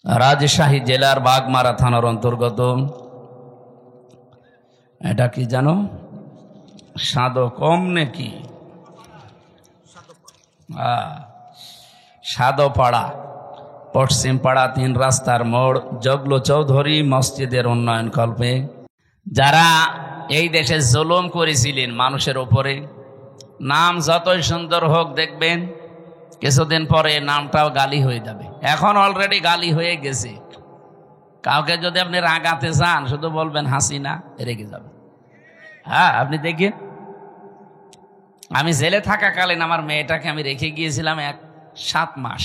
রাজশাহী জেলার বাগমারা থানার অন্তর্গত। এটা কি জানো, সাদকম নাকি সাদপাড়া, পশ্চিম পাড়া 3 রাস্তার মোড়, জগলো চৌধুরী মসজিদের উন্নয়ন কল্পে যারা এই দেশে জুলুম করেছিলেন মানুষের উপরে, নাম যতই সুন্দর হোক দেখবেন কিছুদিন পরে নামটাও গালি হয়ে যাবে। এখন অলরেডি গালি হয়ে গেছে। কাউকে যদি আপনি রাগাতে চান শুধু বলবেন হাসিনা, রেগে যাবে। হ্যাঁ, আপনি দেখেন, আমি জেলে থাকাকালীন আমার মেয়েটাকে আমি রেখে গিয়েছিলাম 7 মাস।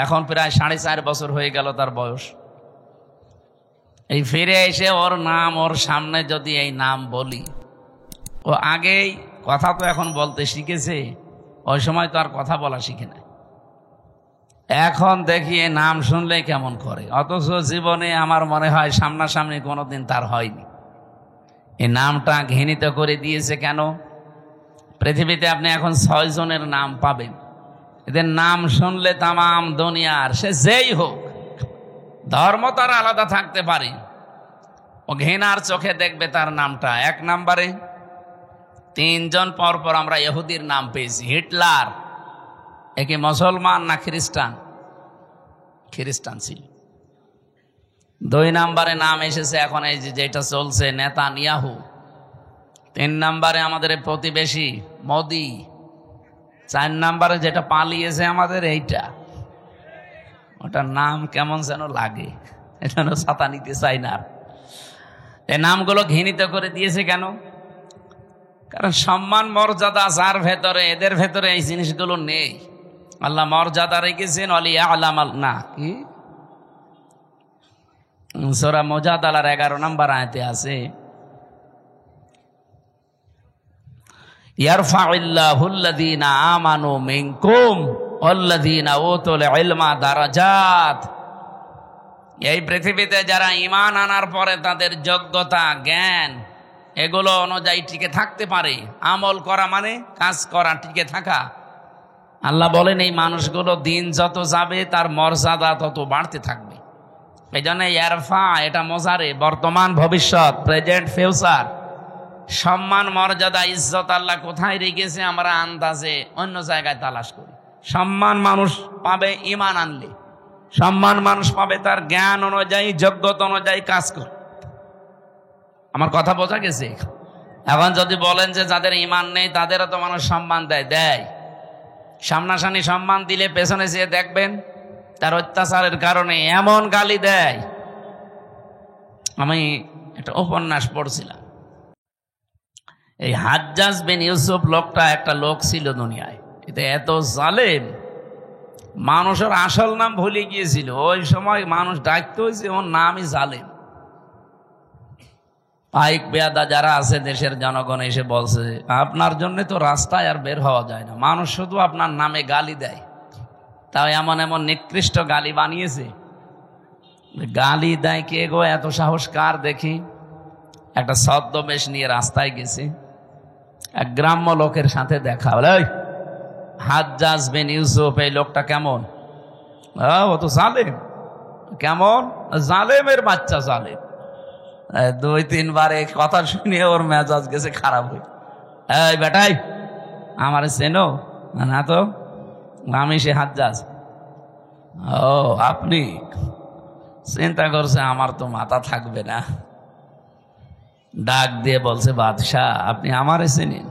এখন প্রায় 4.5 বছর হয়ে গেল তার বয়স। এই ফিরে এসে ওর নাম, ওর সামনে যদি এই নাম বলি, ও আগেই কথা তো এখন বলতে শিখেছে, ওই সময় তো আর কথা বলা শিখে নাই। এখন দেখি এই নাম শুনলে কেমন করে, অথচ জীবনে আমার মনে হয় সামনাসামনি কোনোদিন তার হয়নি। এই নামটা ঘৃণিত করে দিয়েছে কেন? পৃথিবীতে আপনি এখন 6 জনের নাম পাবেন, এদের নাম শুনলে তামাম দুনিয়ার, সে যেই হোক, ধর্ম তার আলাদা থাকতে পারে, ও ঘৃণার চোখে দেখবে তার নামটা। 1 নম্বরে 3 জন পরপর আমরা ইহুদির নাম পেয়েছি। হিটলার একে মুসলমান না খ্রিস্টান? খ্রিস্টান ছিল। 2 নম্বরে নাম এসেছে এখন এই যেটা চলছে, নেতানিয়াহু। 3 নম্বরে আমাদের প্রতিবেশী মোদি। 4 নম্বরে যেটা পালিয়েছে আমাদের এইটা, ওটার নাম কেমন যেন লাগে, এটা ছাতা নিতে চাই না। এই নামগুলো ঘৃণিত করে দিয়েছে কেন? কারণ সম্মান মর্যাদা যার ভেতরে, এদের ভেতরে এই জিনিসগুলো নেই। আল্লাহ মর্যাদা রেখেছেন না কি সূরা মুজাদালার 11 নম্বর আয়াতে আছে, ইয়ারফাউল্লাহুল্লাযীনা আমানু মিনকুম ওয়াল্লাযীনা উতুল ইলমা দারাজাত। এই পৃথিবীতে যারা ঈমান আনার পরে তাদের যোগ্যতা, জ্ঞান এগুলো অনুযায়ী টিকে থাকতে পারে, আমল করা মানে কাজ করা, টিকে থাকা, আল্লাহ বলেন এই মানুষগুলো দিন যত যাবে তার মর্যাদা তত বাড়তে থাকবে। এই জন্য ইয়ারফা, এটা মজারে, বর্তমান ভবিষ্যৎ, প্রেজেন্ট ফিউচার। সম্মান মর্যাদা ইজ্জত আল্লাহ কোথায় রেখেছে আমরা আন্দাজে অন্য জায়গায় তালাশ করি। সম্মান মানুষ পাবে ঈমান আনলে, সম্মান মানুষ পাবে তার জ্ঞান অনুযায়ী, যোগ্যতা অনুযায়ী কাজ করে। আমার কথা বোঝা গেছে? এখন যদি বলেন যে যাদের ঈমান নেই তাদেরও তো মানুষ সম্মান দেয়, সামনাসামনি সম্মান দিলে পেছনে যেয়ে দেখবেন তার অত্যাচারের কারণে এমন গালি দেয়। আমি একটা উপন্যাস পড়ছিলাম, এই হাজ্জাজ বিন ইউসুফ লোকটা একটা লোক ছিল দুনিয়ায়, এটা এত জালেম, মানুষের আসল নাম ভুলে গিয়েছিল। ওই সময় মানুষ ডাকতে হয়েছে ওর নামই জালেম। পাইক বেয়াদা যারা আছে দেশের জনগণ এসে বলছে, আপনার জন্য তো রাস্তায় আর বের হওয়া যায় না, মানুষ শুধু আপনার নামে গালি দেয়। তাও এমন এমন নিকৃষ্ট গালি বানিয়েছে। গালি দেয় কে গো, এত সাহস কার দেখি? একটা ছদ্মবেশ নিয়ে রাস্তায় গেছে, এক গ্রাম্য লোকের সাথে দেখা, বলে হাজ্জাজ বিন ইউসুফ এই লোকটা কেমন? ও তো জালেম। কেমন? জালেমের বাচ্চা, জালেম। 2-3 বার এই কথা শুনে ওর মেজাজ গেছে খারাপ হয়ে। এই বেটাই, আমার চেনো? না তো, আমি সে হাজ্জাজ। ও আপনি? চিন্তা করছে আমার তো মাথা থাকবে না, ডাক দিয়ে বলছে, বাদশাহ আপনি আমারে চেনেন?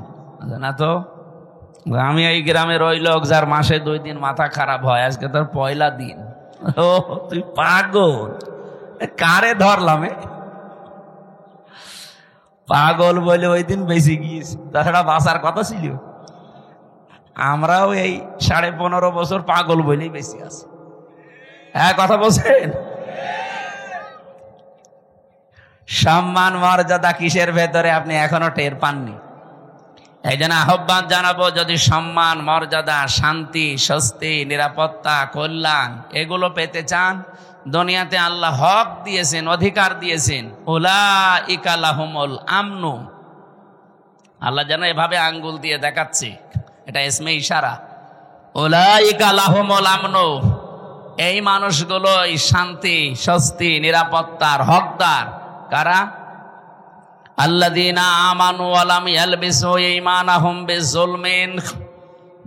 না তো, আমি এই গ্রামের ওই লোক যার মাসে 2 দিন মাথা খারাপ হয়, আজকে তোর পয়লা দিন। ও তুই পাগল, কারে ধরলাম? পাগল বলে ওই দিন বেঁচে গিয়েছি, তাছাড়া বাঁচার কথা ছিল। আমরাও এই 15.5 বছর পাগল বলেই বেঁচে আছি। হ্যাঁ, কথা বলছেন? সম্মান মর্যাদা কিসের ভেতরে আপনি এখনো টের পাননি। এই জন্য আহ্বান জানাবো, যদি সম্মান মর্যাদা, শান্তি, স্বস্তি, নিরাপত্তা, কল্যাণ এগুলো পেতে চান, দুনিয়াতে আল্লাহ হক দিয়েছেন, অধিকার দিয়েছেন, উলাইকা লাহুমুল আমনু। আল্লাহ যেন এভাবে আঙ্গুল দিয়ে দেখাচ্ছে, এটা ইসমে ইশারা। উলাইকা লাহুমুল আমনু, এই মানুষগুলোই শান্তি, স্বস্তি, নিরাপত্তার হকদার। কারা? আল্লাযীনা আমানু ওয়া লাম ইয়ালবিসু ঈমানাহুম বিযুলমিন,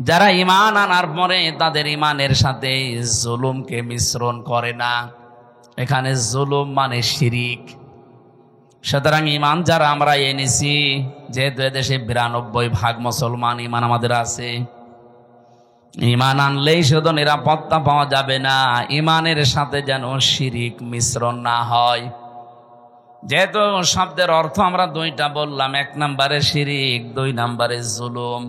যারা ঈমান আনার পরে তাদের ঈমানের সাথে জুলুমকে মিশ্রণ করে না। এখানে জুলুম মানে শিরিক। সুতরাং ঈমান যারা আমরা এনেছি, যেহেতু এদেশে 92% মুসলমান ঈমান আমাদের আছে, ঈমান আনলেই শুধু নিরাপত্তা পাওয়া যাবে না, ঈমানের সাথে যেন শিরিক মিশ্রণ না হয়। যেহেতু শব্দের অর্থ আমরা দুইটা বললাম, 1 নম্বরে শিরিক, 2 নম্বরে জুলুম।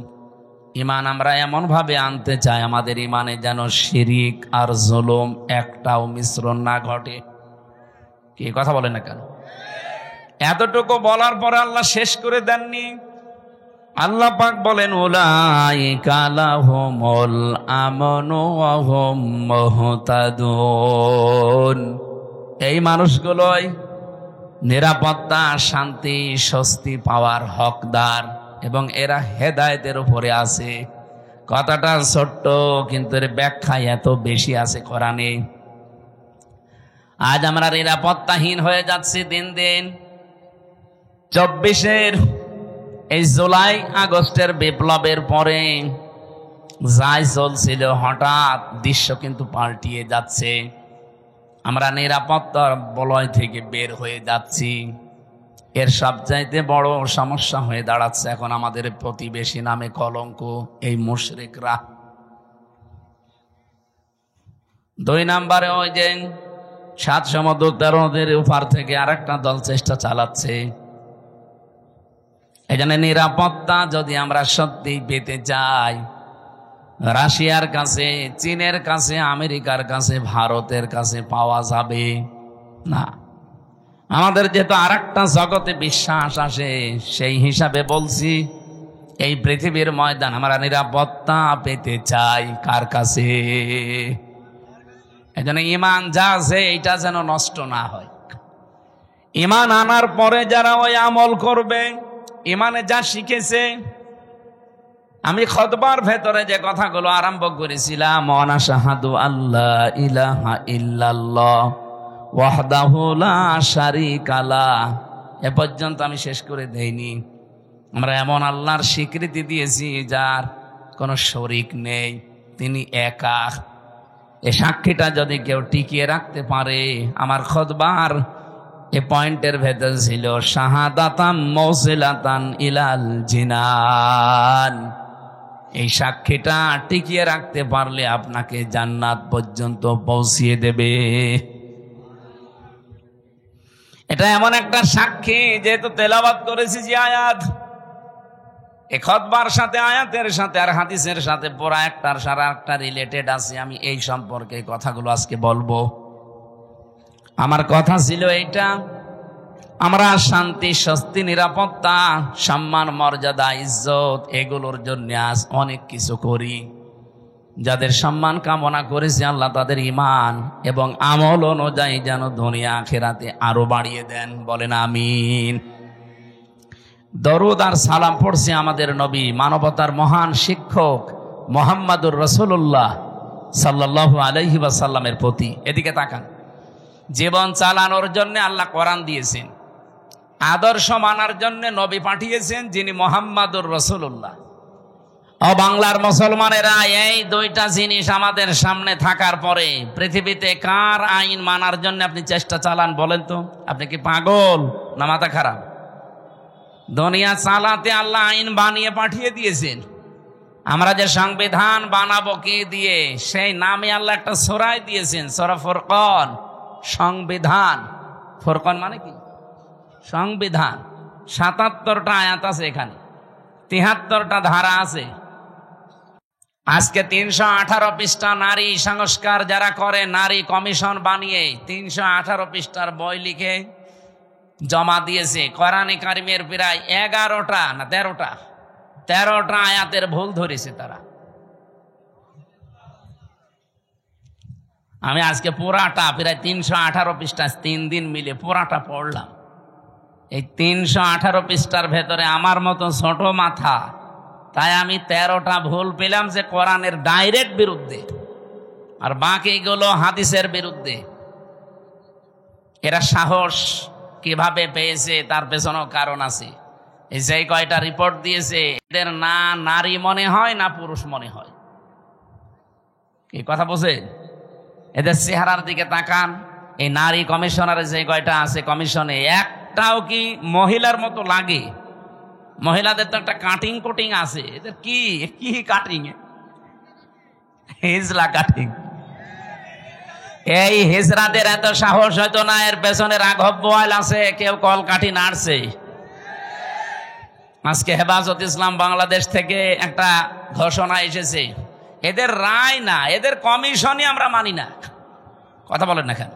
ঈমান আমরা এমন ভাবে আনতে চাই আমাদের ঈমানে যেন শিরিক আর জুলুম একটাও মিশ্রণ না ঘটে। কি কথা বলেন না কেন? এতটুকু বলার পরে আল্লাহ শেষ করে দেননি। আল্লাহ পাক বলেন, উলাইকা লাহুমুল আমনু ওয়া হুম মুহতাদুন, এই মানুষগুলোই নিরাপত্তা, শান্তি, স্বস্তি পাওয়ার হকদার এবং এরা হেদায়েতের উপরে আছে। কথাটা ছোট্ট, কিন্তু এর ব্যাখ্যা এত বেশি আছে কোরআনে। আজ আমরা নিরাপত্তাহীন হয়ে যাচ্ছি দিন দিন। 24-এর এই জুলাই আগস্টের বিপ্লবের পরে যাই চলছিল, হঠাৎ দৃশ্য কিন্তু পাল্টিয়ে যাচ্ছে। আমরা নিরাপত্তার বলয় থেকে বের হয়ে যাচ্ছি। এর সবচাইতে বড় সমস্যা হয়ে দাঁড়াচ্ছে এখন আমাদের প্রতিবেশী নামে কলঙ্ক, এই মুশরিকরা। 2 নম্বরে ওই যে 7 সমুদ্র 13 নদীর উপার থেকে আরেকটা দল চেষ্টা চালাচ্ছে। এই জন্য নিরাপত্তা যদি আমরা সত্যি পেতে চাই, রাশিয়ার কাছে, চীনের কাছে, আমেরিকার কাছে, ভারতের কাছে পাওয়া যাবে না। আমাদের যেহেতু আরেকটা জগতে বিশ্বাস আসে, সেই হিসাবে বলছি, এই পৃথিবীর ময়দান আমরা নিরাপত্তা পেতে চাই কার কাছে? এই জন্য ঈমান যা আছে এইটা যেন নষ্ট না হয়। ঈমান আনার পরে যারা ওই আমল করবে, ঈমানে যা শিখেছে, আমি খুতবার ভেতরে যে কথাগুলো আরম্ভ করেছিলাম, ওয়ানা শাহাদু আল্লাহ ইলাহা ইল্লাল্লাহ ওয়াহদাহু লা শারীকা লাহ, এ পর্যন্ত আমি শেষ করে দেইনি। আমরা এমন আল্লাহর স্বীকৃতি দিয়েছি যার কোনো শরীক নেই, তিনি একা। এই সাক্ষীটা যদি কেউ টিকিয়ে রাখতে পারে, আমার খুতবার এ পয়েন্টের ভেতর ছিল শাহাদাতাম মৌসিলাতান ইলাল জিনান, এই সাক্ষীটা টিকিয়ে রাখতে পারলে আপনাকে জান্নাত পর্যন্ত পৌঁছিয়ে দেবে। এটা এমন একটা সাক্ষী, যেহেতু তেলাওয়াত করেছি যে আয়াত, এই খুতবার সাথে, আয়াতের সাথে আর হাদিসের সাথে পুরা একটার সারা একটা রিলেটেড আছে। আমি এই সম্পর্কে কথাগুলো আজকে বলবো। আমার কথা ছিল এইটা, আমরা শান্তি, স্বস্তি, নিরাপত্তা, সম্মান, মর্যাদা, ইজ্জত এগুলোর জন্য আজ অনেক কিছু করি। যাদের সম্মান কামনা করেছে আল্লাহ তাদের ঈমান এবং আমল অনুযায়ী যেন দুনিয়া আখিরাতে আরো বাড়িয়ে দেন, বলেন আমিন। দরুদ আর সালাম পড়ছে আমাদের নবী, মানবতার মহান শিক্ষক মুহাম্মদুর রাসূলুল্লাহ সাল্লাল্লাহু আলাইহি ওয়াসাল্লামের প্রতি। এদিকে তাকান। জীবন চালানোর জন্য আল্লাহ কোরআন দিয়েছেন, আদর্শ মানার জন্য নবী পাঠিয়েছেন যিনি মুহাম্মদুর রাসূলুল্লাহ। ও বাংলার মুসলমানেরা, এই 2টা জিনিস আমাদের সামনে থাকার পরে পৃথিবীতে কার আইন মানার জন্য আপনি চেষ্টা চালান বলেন তো? আপনি কি পাগল না মাথা খারাপ? দুনিয়া চালাতে আল্লাহ আইন বানিয়ে পাঠিয়ে দিয়েছেন। আমরা যে সংবিধান বানাবো কি দিয়ে, সেই নামে আল্লাহ একটা সূরা দিয়েছেন, সূরা ফুরকান। সংবিধান, ফুরকান মানে কি? সংবিধান। 77টা আয়াত আছে এখানে, 73টা ধারা আছে। আজকে 318 পৃষ্ঠা নারী সংস্কার যারা করে, নারী কমিশন বানিয়ে 318 পৃষ্ঠার বই লিখে জমা দিয়েছে। কোরআনে কারিমের প্রায় 11টা না 13টা আয়াতের ভুল ধরেছে তারা। আমি আজকে পুরাটা প্রায় 318 পৃষ্ঠা 3 দিন মিলে পুরাটা পড়লাম। এই 318 পৃষ্ঠার ভেতরে আমার মতো ছোট মাথা, তাই আমি 13টা ভুল পেলাম যে কোরআনের ডাইরেক্ট বিরুদ্ধে। আর বাকিগুলো হাদিসের বিরুদ্ধে। এরা সাহস কিভাবে পেয়েছে তার পেছনেও কারণ আছে। এই যে কয়টা রিপোর্ট দিয়েছে, এদের না নারী মনে হয় না পুরুষ মনে হয়। কি কথা বোঝেন? এদের চেহারার দিকে তাকান। এই নারী কমিশনারে যে কয়টা আছে কমিশনে, একটাও কি মহিলার মতো লাগে? মহিলাদের তো একটা কাটিং কুটিং আছে, এদের কি কি কাটিং, হিজলা কাটিং। এই হিজরাদের এত সাহস হয়তো না, এর পেছনে রাঘব বোয়াল আছে, কেউ কলকাঠি নাড়ছে। আজকে হেফাজত ইসলাম বাংলাদেশ থেকে একটা ঘোষণা এসেছে, এদের রায় না, এদের কমিশনই আমরা মানি না। কথা বলেন না কেন?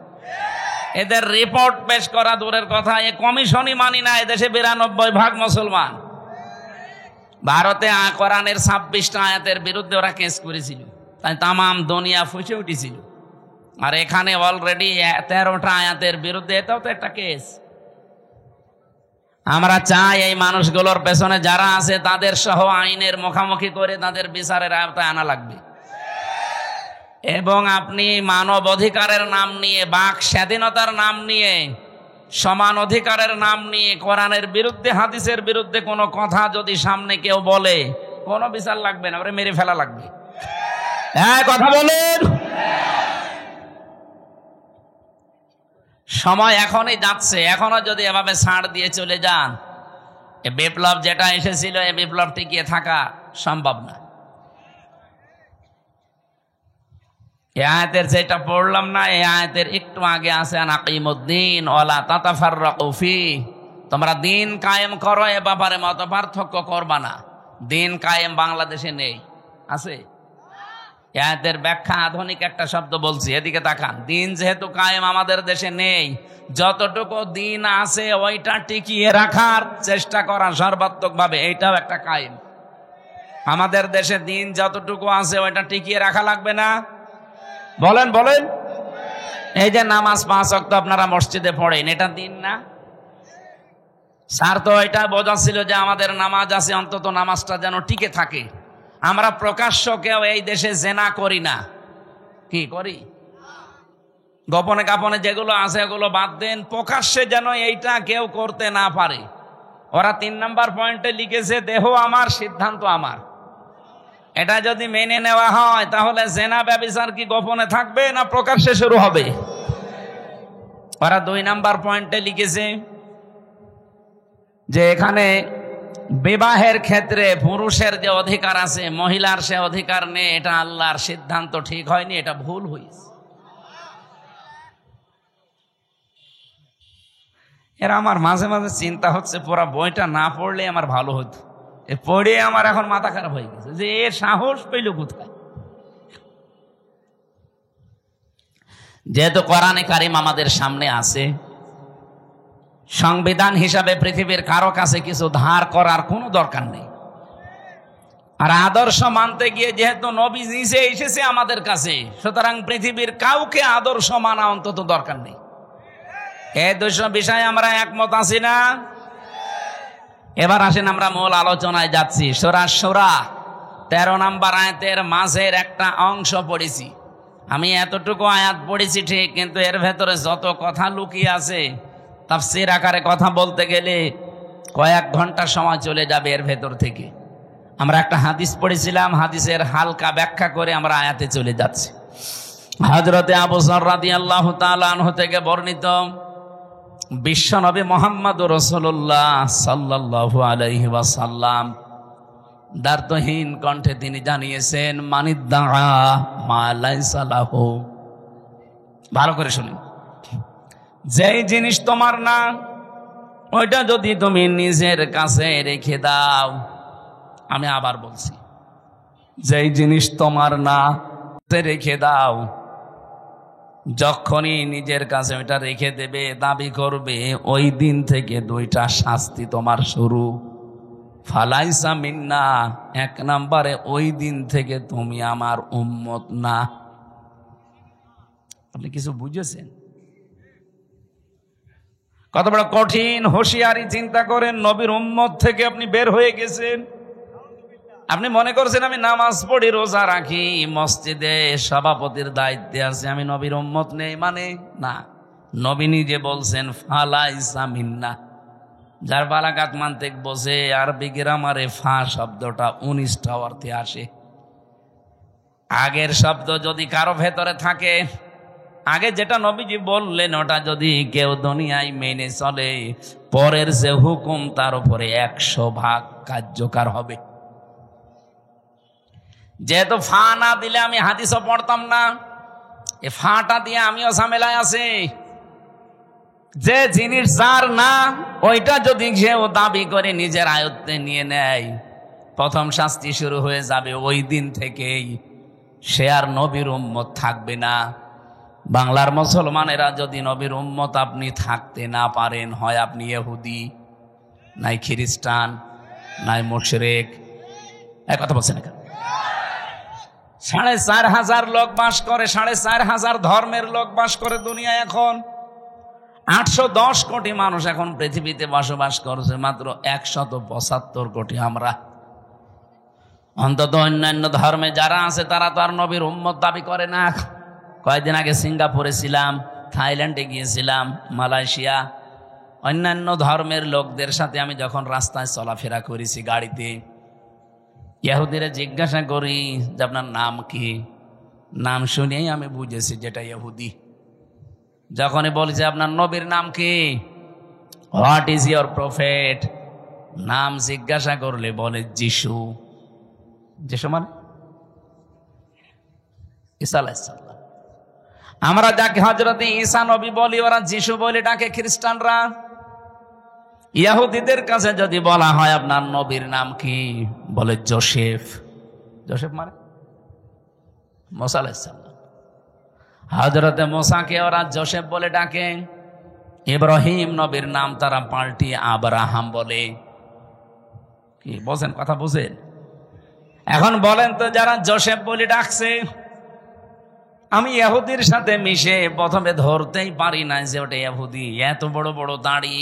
এদের রিপোর্ট পেশ করা দূরের কথা, এ কমিশনই মানি না। এদেশে 92% মুসলমান। ভারতে কোরআনের 26টা আয়াতের বিরুদ্ধে ওরা কেস করেছিল, তাই তামাম দুনিয়া ফুসে উঠেছিল। আর এখানে অলরেডি 13টা আয়াতের বিরুদ্ধে, এটাও তো একটা কেস। আমরা চাই এই মানুষগুলোর পেছনে যারা আছে তাদের সহ আইনের মুখোমুখি করে তাদের বিচারের আওতায় আনা লাগবে। এবং আপনি মানব অধিকারের নাম নিয়ে, বাক স্বাধীনতার নাম নিয়ে, সমান অধিকারের নাম নিয়ে কোরআনের বিরুদ্ধে, হাদিসের বিরুদ্ধে কোনো কথা যদি সামনে কেউ বলে, কোনো বিচার লাগবে না, ওরে মেরে ফেলা লাগবে। হ্যাঁ, কথা বলেন। সময় এখনই যাচ্ছে, এখনো যদি এভাবে ছাড় দিয়ে চলে যান, এ বিপ্লব যেটা এসেছিল, এই বিপ্লব টিকিয়ে থাকা সম্ভব না। এই আয়াতের যেটা পড়লাম না, এই আয়াতের একটু আগে আছে আনাকিমুদ্দিন ওয়ালা তাতাফাররাকু ফি, তোমরা দিন কায়েম করো, এ ব্যাপারে মত পার্থক্য করবা না। দিন কায়েম বাংলাদেশে নেই, আছে? এই আয়াতের ব্যাখ্যা আধুনিক একটা শব্দ বলছি, এদিকে তাকান। দিন যেহেতু কায়েম আমাদের দেশে নেই, যতটুকু দিন আছে ওইটা টিকিয়ে রাখার চেষ্টা করা সর্বাত্মক ভাবে, এইটাও একটা কায়েম। আমাদের দেশে দিন যতটুকু আছে ওইটা টিকিয়ে রাখা লাগবে না? বলেন বলেন। এই যে নামাজ 5 ওয়াক্ত আপনারা মসজিদে পড়েন, এটা দিন না? স্যার তো এটা বোঝাচ্ছিল যে আমাদের নামাজ আছে, অন্তত নামাজটা যেন টিকে থাকে। আমরা প্রকাশ্য কেউ এই দেশে জেনা করি না। কি করি? গোপনে কাপনে যেগুলো আছে ওগুলো বাদ দেন, প্রকাশ্যে যেন এইটা কেউ করতে না পারে। ওরা 3 নম্বর পয়েন্টে লিখেছে, দেহ আমার, সিদ্ধান্ত আমার। এটা যদি মেনে নেওয়া হয়, তাহলে জেনা ব্যভিচার কি গোপনে থাকবে না প্রকাশ্যে শুরু হবে? ওরা 2 নম্বর পয়েন্টে লিখেছে যে এখানে বিবাহের ক্ষেত্রে পুরুষের যে অধিকার আছে, মহিলার সে অধিকার নেই। এটা আল্লাহর সিদ্ধান্ত ঠিক হয়নি, এটা ভুল হয়েছে। এরা আমার মাঝে মাঝে চিন্তা হচ্ছে, পুরা বইটা না পড়লে আমার ভালো হতো। এ পড়ে আমার এখন মাথা খারাপ হয়ে গেছে যে এর সাহস পেল কোথায়। যেহেতু কোরআনে কারিম আমাদের সামনে আছে, সংবিধান হিসাবে পৃথিবীর কারো কাছে কিছু ধার করার কোনো দরকার নেই। আর আদর্শ মানতে গিয়ে যেহেতু নবী নিজে এসেছে আমাদের কাছে, সুতরাং পৃথিবীর কাউকে আদর্শ মানা অন্তত দরকার নেই। এই 2 বিষয়ে আমরা একমত আছি না? এবার আসেন আমরা মূল আলোচনায় যাচ্ছি। সূরা শূরা 13 নম্বর আয়াতের মাঝের একটা অংশ পড়েছি। আমি এতটুকু আয়াত পড়েছি ঠিক, কিন্তু এর ভেতরে যত কথা লুকিয়ে আছে, তাফসীর আকারে কথা বলতে গেলে কয়েক ঘন্টা সময় চলে যাবে এর ভেতর থেকে। আমরা একটা হাদিস পড়েছিলাম, হাদিসের হালকা ব্যাখ্যা করে আমরা আয়াতে চলে যাচ্ছি। হযরতে আবু যর রাদিয়াল্লাহু তাআলা আনহু থেকে বর্ণিত, বিশ্বনবী মুহাম্মদুর রাসূলুল্লাহ সাল্লাল্লাহু আলাইহি ওয়াসাল্লাম দ্বার্থহীন কণ্ঠে তিনি জানিয়েছেন, মানিদ্দাআ মা লাইসা লাহু। ভালো করে শুনুন, যেই জিনিস তোমার না, ওইটা যদি তুমি নিজের কাছে রেখে দাও, আমি আবার বলছি, যেই জিনিস তোমার না রেখে দাও, যখনই নিজের কাছে ওইটা রেখে দেবে, দাবি করবে, ওই দিন থেকে 2টা শাস্তি তোমার শুরু। ফালাইসা মিন্না, 1 নম্বরে ওই দিন থেকে তুমি আমার উম্মত না। আপনি কিছু বুঝেছেন? কত বড় কঠিন হুঁশিয়ারি চিন্তা করেন, নবীর উম্মত থেকে আপনি বের হয়ে গেছেন। আপনি মনে করছেন আমি নামাজ পড়ি, রোজা রাখি, মসজিদে সভাপতির দায়িত্বে আছে, আমি নবীর উম্মত নেই মানে? না, নবী নিজে বলছেন ফালাইসা মিন্না। যার বালাগাত মানতেক বসে আরবি গ্রামারে ফা শব্দটা 19টা অর্থে আসে। আগের শব্দ যদি কারো ভেতরে থাকে, আগে যেটা নবীজি বললেন ওটা যদি কেউ দুনিয়ায় মেনে চলে, পরের যে হুকুম তার উপরে 100 ভাগ কার্যকর হবে। যেহেতু ফা না দিলে আমি হাদিসও পড়তাম না, এ ফাটা দিয়ে আমিও ঝামেলায় আছি। যে জিনিস যার না, ওইটা যদি কেউ দাবি করে নিজের আয়ত্তে নিয়ে নেয়, প্রথম শাস্তি শুরু হয়ে যাবে ওই দিন থেকেই। সে আর নবীর উম্মত থাকবে না। বাংলার মুসলমানেরা যদি নবীর উম্মত আপনি থাকতে না পারেন, হয় আপনি ইহুদি, নাই খ্রিস্টান, নাই মুশরিক। এক কথা বলছেন না? 4,500 লোক বাস করে, 4,500 ধর্মের লোক বাস করে দুনিয়া। এখন 810 কোটি মানুষ এখন পৃথিবীতে বসবাস করছে, মাত্র 175 কোটি আমরা। অন্তত অন্যান্য ধর্মে যারা আছে তারা তো আর নবীর উম্মত দাবি করে না। কয়েকদিন আগে সিঙ্গাপুরে ছিলাম, থাইল্যান্ডে গিয়েছিলাম, মালয়েশিয়া। অন্যান্য ধর্মের লোকদের সাথে আমি যখন রাস্তায় চলাফেরা করেছি গাড়িতে, ইহুদিরা জিজ্ঞাসা করি যে আপনার নাম কি? নাম শুনেই আমি বুঝেছি যেটা ইহুদি। যখনই বলছে আপনার নবীর নাম কি, হোয়াট ইজ ইয়োর প্রফেট, নাম জিজ্ঞাসা করলে বলে যিশু। যিশু মানে ঈসা আলাইহিস সালাম। আমরা যাকে হযরতে ঈসা নবী বলি, ওরা যিশু বলে ডাকে খ্রিস্টানরা। ইহুদিদের কাছে যদি বলা হয় আপনার নবীর নাম কি, বলে যোসেফ। যোসেফ মানে মুসা আলাইহিস সালাম। হযরতে মুসাকে ওরা যোসেফ বলে ডাকে। ইব্রাহিম নবীর নাম তারা পাল্টিয়ে আব্রাহাম বলে। কি বলছেন? কথা বুঝেন? এখন বলেন তো, যারা যোসেফ বলে ডাকছে, আমি ইহুদির সাথে মিশে প্রথমে ধরতেই পারি না যে ওটা ইহুদি। এত বড় বড় দাড়ি,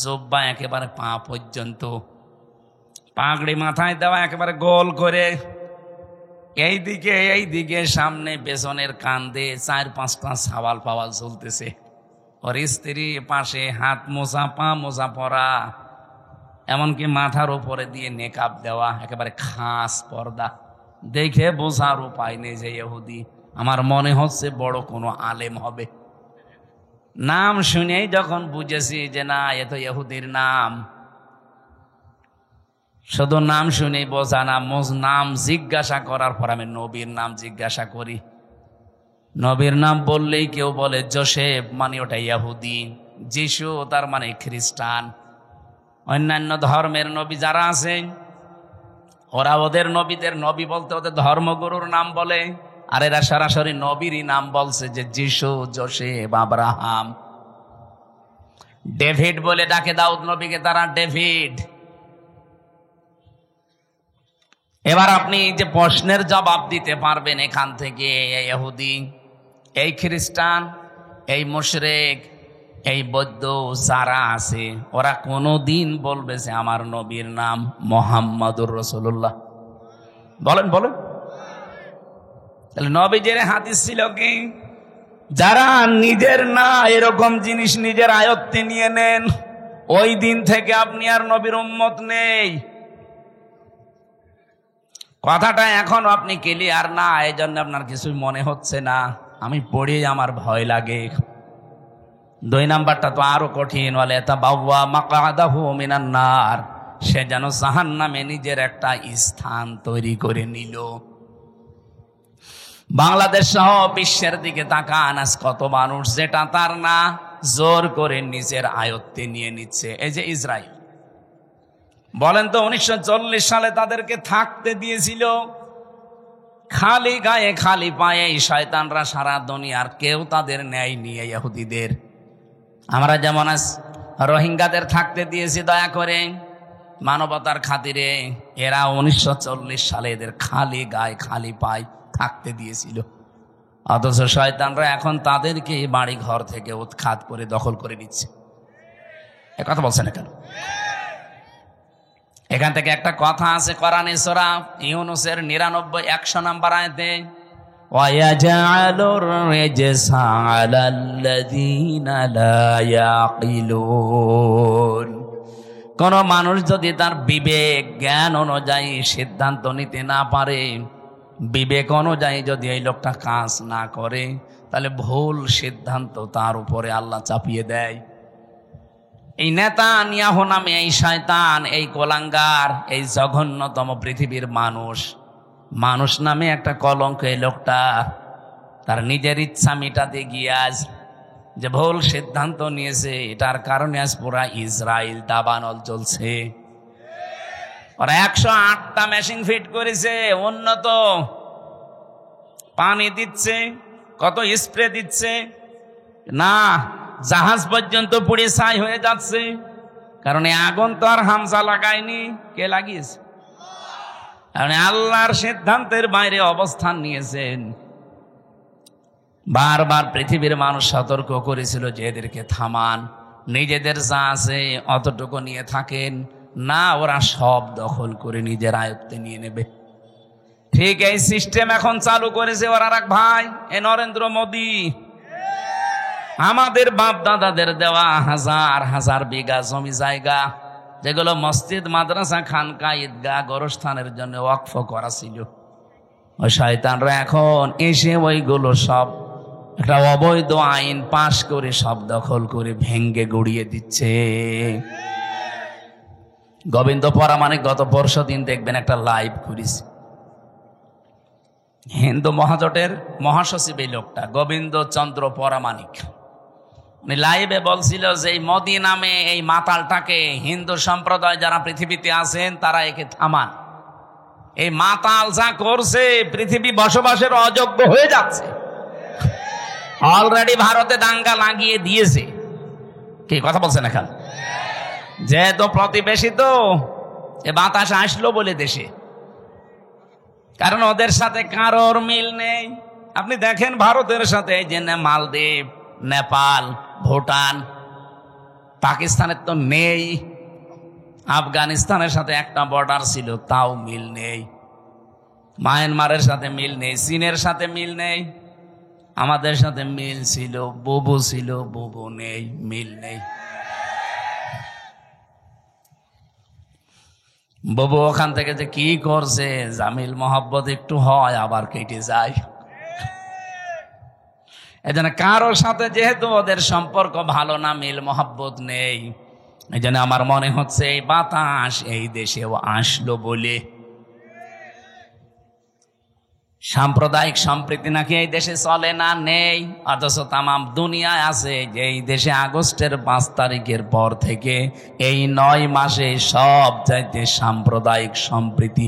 জুব্বা একেবারে পা পর্যন্ত, পাগড়ি মাথায় দেওয়া একেবারে গোল করে, এইদিকে সামনে পেছনের কান্দে 4-5টা সাওয়াল পাওয়াল চলতেছে। ওর স্ত্রী পাশে, হাত মোজা পা মোজা পরা, এমনকি মাথার উপরে দিয়ে নেকাব দেওয়া, একেবারে খাস পর্দা। দেখে বোঝার উপায় নেই যে ইহুদি। আমার মনে হচ্ছে বড় কোনো আলেম হবে। নাম শুনেই যখন বুঝেছি যে না, এ তো ইহুদির নাম। শুধু নাম শুনেই বোঝা না, নাম জিজ্ঞাসা করার পর আমি নবীর নাম জিজ্ঞাসা করি। নবীর নাম বললেই কেউ বলে যোসেফ, মানে ওটা ইহুদি। যিশু তার মানে খ্রিস্টান। অন্যান্য ধর্মের নবী যারা আছে, ওরা ওদের নবীদের নবী বলতে ওদের ধর্মগুরুর নাম বলে, আর এরা সরাসরি নবীরই নাম বলছে, যে যিশু, যোসেফ, আব্রাহাম। ডেভিড বলে ডাকে দাউদ নবীকে তারা, ডেভিড। এবার আপনি যে প্রশ্নের জবাব দিতে পারবেন এখান থেকে, এই ইহুদি, এই খ্রিস্টান, এই মুশরিক, এই বৌদ্ধ যারা আছে, ওরা কোনোদিন বলবে যে আমার নবীর নাম মুহাম্মাদুর রাসূলুল্লাহ? বলেন বলেন। তাহলে নবীজির হাদিস ছিল কি? যারা নিজের না এরকম জিনিস নিজের আয়ত্তে নিয়ে নেন, ওই দিন থেকে আপনি আর নবীর উম্মত নেই। কথাটা এখন আপনি ক্লিয়ার না, এই জন্য আপনার কিছুই মনে হচ্ছে না। আমি পড়ি আমার ভয় লাগে। 2 নাম্বারটা তো আরো কঠিন, বলে তাবাওয়া মাকআদাহু মিনান নার। সে যেন জাহান্নামে নিজের একটা স্থান তৈরি করে নিল। বাংলাদেশ সহ বিশ্বের দিকে তাকান, আজ কত মানুষ যেটা তার না জোর করে নিজের আয়ত্তে নিয়ে নিচ্ছে। এই যে ইসরায়েল, বলেন তো 1940 সালে তাদেরকে থাকতে দিয়েছিল খালি গায়ে খালি পায়ে। শয়তানরা সারা দুনিয়ার কেউ তাদের ন্যায় নিয়ে ইহুদিদের। আমরা যেমন আজ রোহিঙ্গাদের থাকতে দিয়েছি দয়া করে মানবতার খাতিরে, এরা 1940 সালে এদের খালি গায়ে খালি পায়ে থাকতে দিয়েছিল। অথচ শয়তানরা এখন তাদেরকে বাড়ি ঘর থেকে উৎখাত করে দখল করে নিচ্ছে। এ কথা বলছে না কেন? এখান থেকে একটা কথা আছে কোরআনে সূরা ইউনূসের 99-100 নম্বর আয়াতে, ওয়ায়াজআলুর রিজসা আলাল্লাযীনা লা ইয়াকিলুন। কোন মানুষ যদি তার বিবেক জ্ঞান অনুযায়ী সিদ্ধান্ত নিতে না পারে, বিবেক অনুযায়ী যদি এই লোকটা কাজ না করে, তাহলে ভুল সিদ্ধান্ত তার উপরে আল্লাহ চাপিয়ে দেয়। এই নেতানিয়াহু নামে এই শয়তান, এই কোলাঙ্গার, এই জঘন্যতম পৃথিবীর মানুষ নামে একটা কলঙ্ক এই লোকটা তার নিজের ইচ্ছা মেটাতে গিয়ে আজ যে ভুল সিদ্ধান্ত নিয়েছে, এটার কারণে আজ পুরা ইসরায়েল দাবানল চলছে। ওরা 108টা মেশিন ফিট করেছে, উন্নত পানি দিচ্ছে, কত স্প্রে দিচ্ছে না, জাহাজ পর্যন্ত পুড়ে ছাই হয়ে যাচ্ছে। কারণ এই আগুন তো আর হামজা লাগায়নি, কে লাগিয়েছে? কারণ আল্লাহর সিদ্ধান্তের বাইরে অবস্থান নিয়েছেন। বারবার পৃথিবীর মানুষ সতর্ক করেছিল যে এদেরকে থামান, নিজেদের যা আছে অতটুকু নিয়ে থাকেন না, ওরা সব দখল করে নিজের আয়ত্তে নিয়ে নেবে। ঠিক এই সিস্টেম এখন চালু করেছে ওর আর এক ভাই, এ নরেন্দ্র মোদী। আমাদের বাপ দাদাদের দেওয়া হাজার হাজার বিঘা জমি জায়গা, যেগুলো মসজিদ, মাদ্রাসা, খানকা, ঈদগাহ, গোরস্থানের জন্য ওয়াকফ করা ছিল, ওই শয়তানরা এখন এসে ওইগুলো সব একটা অবৈধ আইন পাশ করে সব দখল করে ভেঙ্গে গুড়িয়ে দিচ্ছে। গোবিন্দ পরামানিক গত পরশুদিন দেখবেন একটা লাইভ করেছে, হিন্দু মহাজোটের মহাসচিব এই লোকটা গোবিন্দ চন্দ্র পরামানিক। উনি লাইভে বলছিল যে এই মোদী নামে এই মাতালটাকে হিন্দু সম্প্রদায় যারা পৃথিবীতে আছেন তারা একে থামান। এই মাতাল যা করছে পৃথিবী বসবাসের অযোগ্য হয়ে যাচ্ছে। অলরেডি ভারতে দাঙ্গা লাগিয়ে দিয়েছে। কি কথা বলছেন এখন? যেহেতু প্রতিবেশী তো এ বাতাস আসলো বলে দেশে, কারণ ওদের সাথে কারোর মিল নেই। আপনি দেখেন ভারতের সাথে এই যে মালদ্বীপ, নেপাল, ভুটান, পাকিস্তানের তো নেই। আফগানিস্তানের সাথে একটা বর্ডার ছিল, তাও মিল নেই। মায়ানমারের সাথে মিল নেই, চীনের সাথে মিল নেই। আমাদের সাথে মিল ছিল, বুবু ছিল, বুবু নেই, মিল নেই। বুবু ওখান থেকে যে কি করছে, জামিল মহব্বত একটু হয় আবার কেটে যায়। এজন্য কারোর সাথে যেহেতু ওদের সম্পর্ক ভালো না, মিল মহব্বত নেই, এই জন্য আমার মনে হচ্ছে এই বাতাস এই দেশেও আসলো বলে। সাম্প্রদায়িক সম্প্রীতি নাকি এই দেশে চলে না, নেই, অথচ তামাম দুনিয়ায় আছে যে এই দেশে আগস্টের 5 তারিখের পর থেকে এই 9 মাসে সব চাইতে সাম্প্রদায়িক সম্প্রীতি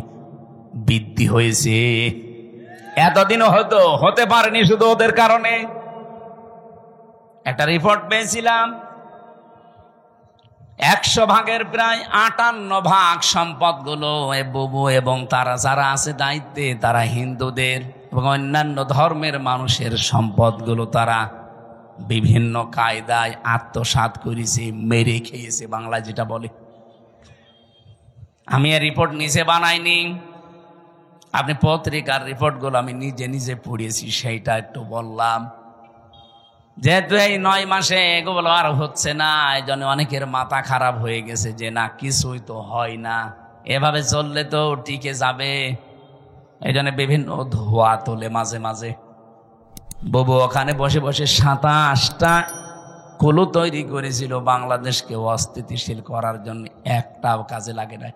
বৃদ্ধি হয়েছে। এতদিনও হয়তো হতে পারেনি শুধু ওদের কারণে। একটা রিপোর্ট পেয়েছিলাম, 100 ভাগের প্রায় 58 ভাগ সম্পদগুলো বুবু এবং তারা যারা আছে দায়িত্বে, তারা হিন্দুদের এবং অন্যান্য ধর্মের মানুষের সম্পদগুলো তারা বিভিন্ন কায়দায় আত্মসাৎ করেছে, মেরে খেয়েছে, বাংলা যেটা বলে। আমি এই রিপোর্ট নিজে বানাইনি, আপনি পত্রিকার রিপোর্টগুলো আমি নিজে নিজে পড়িয়েছি, সেইটা একটু বললাম। যেহেতু এই 9 মাসে এগুলো আর হচ্ছে না, এই জন্য অনেকের মাথা খারাপ হয়ে গেছে যে না, কিছুই তো হয় না, এভাবে চললে তো টিকে যাবে। এই জন্য বিভিন্ন ধোয়া তোলে মাঝে মাঝে। বুবু ওখানে বসে বসে 27টা কুলু তৈরি করেছিল বাংলাদেশকে অস্থিতিশীল করার জন্য, একটাও কাজে লাগে না।